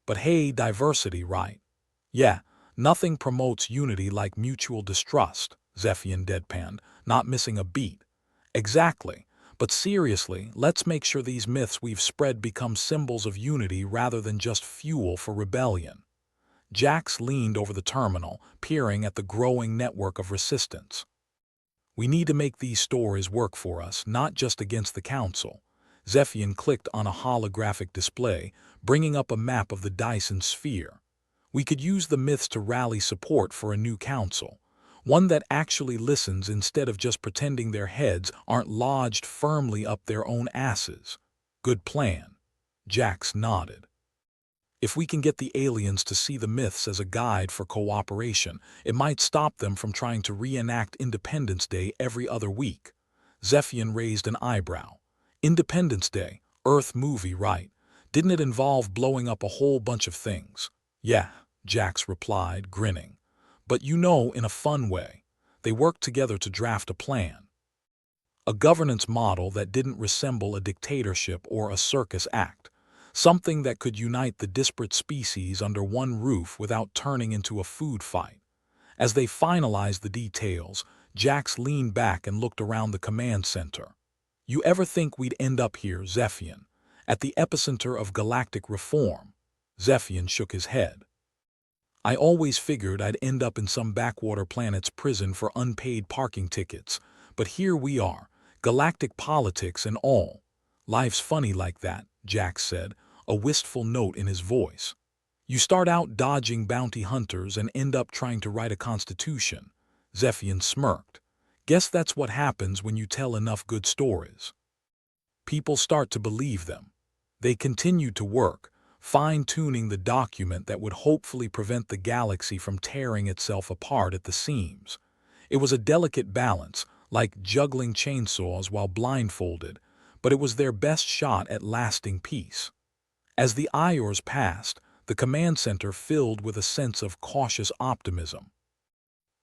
But hey, diversity, right? Yeah, nothing promotes unity like mutual distrust, Zephian deadpanned, not missing a beat. Exactly. But seriously, let's make sure these myths we've spread become symbols of unity rather than just fuel for rebellion. Jax leaned over the terminal, peering at the growing network of resistance. We need to make these stories work for us, not just against the Council. Zephian clicked on a holographic display, bringing up a map of the Dyson sphere. We could use the myths to rally support for a new council. One that actually listens instead of just pretending their heads aren't lodged firmly up their own asses. Good plan. Jax nodded. If we can get the aliens to see the myths as a guide for cooperation, it might stop them from trying to reenact Independence Day every other week. Zephian raised an eyebrow. Independence Day, Earth movie, right? Didn't it involve blowing up a whole bunch of things? Yeah, Jax replied, grinning. But you know, in a fun way. They worked together to draft a plan. A governance model that didn't resemble a dictatorship or a circus act. Something that could unite the disparate species under one roof without turning into a food fight. As they finalized the details, Jax leaned back and looked around the command center. You ever think we'd end up here, Zephian? At the epicenter of galactic reform? Zephian shook his head. I always figured I'd end up in some backwater planet's prison for unpaid parking tickets, but here we are, galactic politics and all. Life's funny like that, Jax said, a wistful note in his voice. You start out dodging bounty hunters and end up trying to write a constitution. Zephian smirked. Guess that's what happens when you tell enough good stories. People start to believe them. They continued to work, fine-tuning the document that would hopefully prevent the galaxy from tearing itself apart at the seams. It was a delicate balance, like juggling chainsaws while blindfolded, but it was their best shot at lasting peace. As the hours passed, the command center filled with a sense of cautious optimism.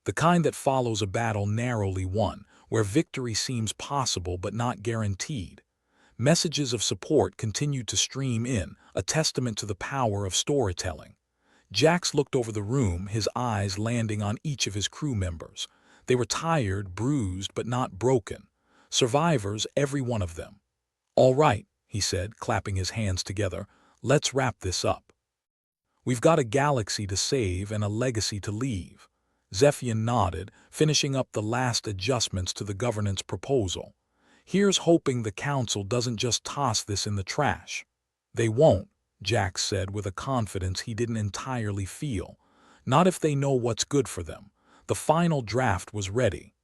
The kind that follows a battle narrowly won, where victory seems possible but not guaranteed. Messages of support continued to stream in, a testament to the power of storytelling. Jax looked over the room, his eyes landing on each of his crew members. They were tired, bruised, but not broken. Survivors, every one of them. All right, he said, clapping his hands together, let's wrap this up. We've got a galaxy to save and a legacy to leave. Zephian nodded, finishing up the last adjustments to the governance proposal. Here's hoping the Council doesn't just toss this in the trash. They won't, Jax said with a confidence he didn't entirely feel. Not if they know what's good for them. The final draft was ready.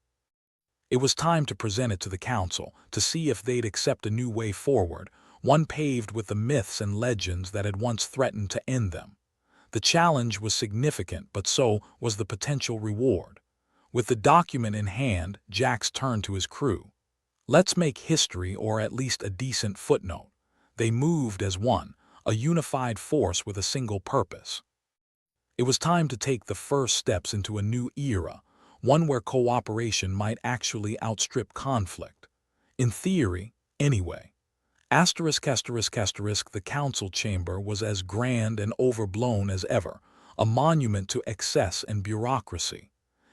It was time to present it to the Council, to see if they'd accept a new way forward, one paved with the myths and legends that had once threatened to end them. The challenge was significant, but so was the potential reward. With the document in hand, Jax turned to his crew. Let's make history, or at least a decent footnote. They moved as one, a unified force with a single purpose. It was time to take the first steps into a new era, one where cooperation might actually outstrip conflict. In theory, anyway. The council chamber was as grand and overblown as ever, a monument to excess and bureaucracy.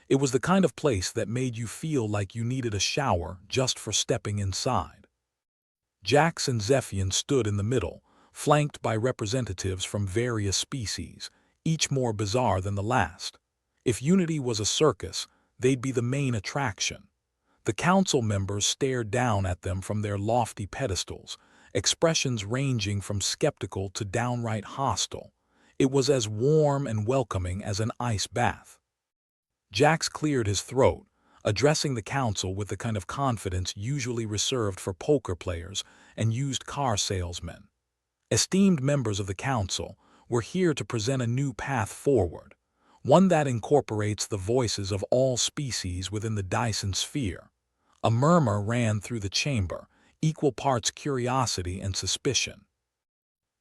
It was the kind of place that made you feel like you needed a shower just for stepping inside. Jax and Zephian stood in the middle, flanked by representatives from various species, each more bizarre than the last. If Unity was a circus, they'd be the main attraction. The council members stared down at them from their lofty pedestals, expressions ranging from skeptical to downright hostile. It was as warm and welcoming as an ice bath. Jax cleared his throat, addressing the council with the kind of confidence usually reserved for poker players and used car salesmen. Esteemed members of the council, we're here to present a new path forward, one that incorporates the voices of all species within the Dyson sphere. A murmur ran through the chamber, equal parts curiosity and suspicion.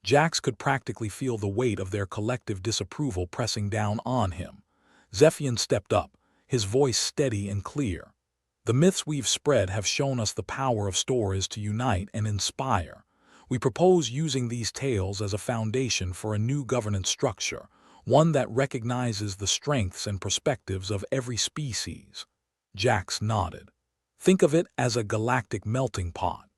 Jax could practically feel the weight of their collective disapproval pressing down on him. Zephian stepped up, his voice steady and clear. The myths we've spread have shown us the power of stories to unite and inspire. We propose using these tales as a foundation for a new governance structure, one that recognizes the strengths and perspectives of every species. Jax nodded. Think of it as a galactic melting pot.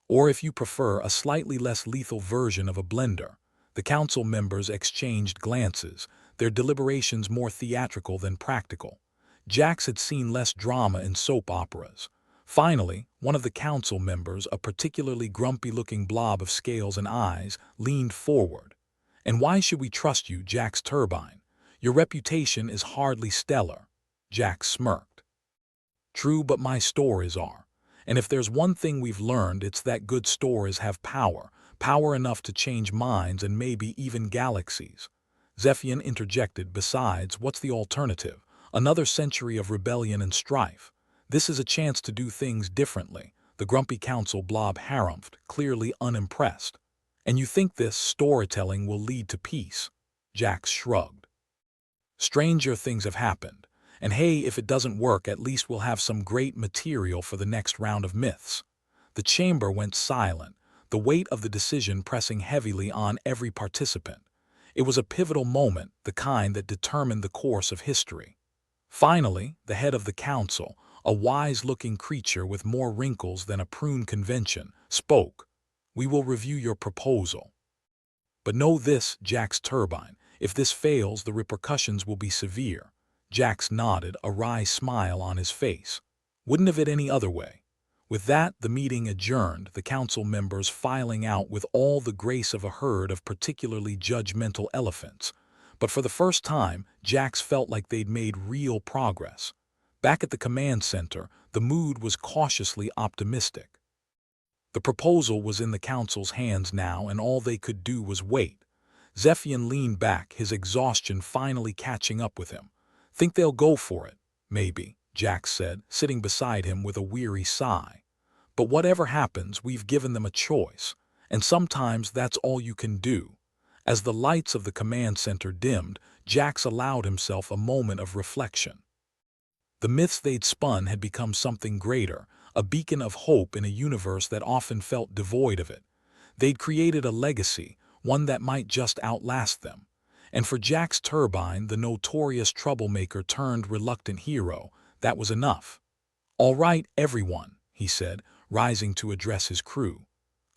Or if you prefer, a slightly less lethal version of a blender. The council members exchanged glances, their deliberations more theatrical than practical. Jax had seen less drama in soap operas. Finally, one of the council members, a particularly grumpy-looking blob of scales and eyes, leaned forward. "And why should we trust you, Jax Turbine? Your reputation is hardly stellar." Jax smirked. "True, but my stories are. And if there's one thing we've learned, it's that good stories have power, power enough to change minds and maybe even galaxies." Zephian interjected, "Besides, what's the alternative? Another century of rebellion and strife. This is a chance to do things differently." The grumpy council blob harumphed, clearly unimpressed. "And you think this storytelling will lead to peace?" Jax shrugged. "Stranger things have happened. And hey, if it doesn't work, at least we'll have some great material for the next round of myths." The chamber went silent, the weight of the decision pressing heavily on every participant. It was a pivotal moment, the kind that determined the course of history. Finally, the head of the council, a wise-looking creature with more wrinkles than a prune convention, spoke. "We will review your proposal. But know this, Jax Turbine, if this fails, the repercussions will be severe." Jax nodded, a wry smile on his face. "Wouldn't have it any other way." With that, the meeting adjourned, the council members filing out with all the grace of a herd of particularly judgmental elephants. But for the first time, Jax felt like they'd made real progress. Back at the command center, the mood was cautiously optimistic. The proposal was in the council's hands now, and all they could do was wait. Zephian leaned back, his exhaustion finally catching up with him. "Think they'll go for it?" "Maybe," Jax said, sitting beside him with a weary sigh. "But whatever happens, we've given them a choice, and sometimes that's all you can do." As the lights of the command center dimmed, Jax allowed himself a moment of reflection. The myths they'd spun had become something greater, a beacon of hope in a universe that often felt devoid of it. They'd created a legacy, one that might just outlast them. And for Jax Turbine, the notorious troublemaker turned reluctant hero, that was enough. "All right, everyone," he said, rising to address his crew.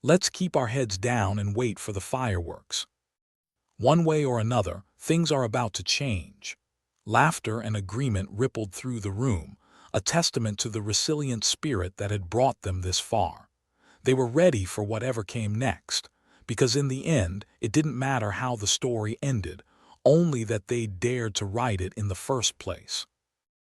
"Let's keep our heads down and wait for the fireworks. One way or another, things are about to change." Laughter and agreement rippled through the room, a testament to the resilient spirit that had brought them this far. They were ready for whatever came next, because in the end, it didn't matter how the story ended, only that they dared to write it in the first place.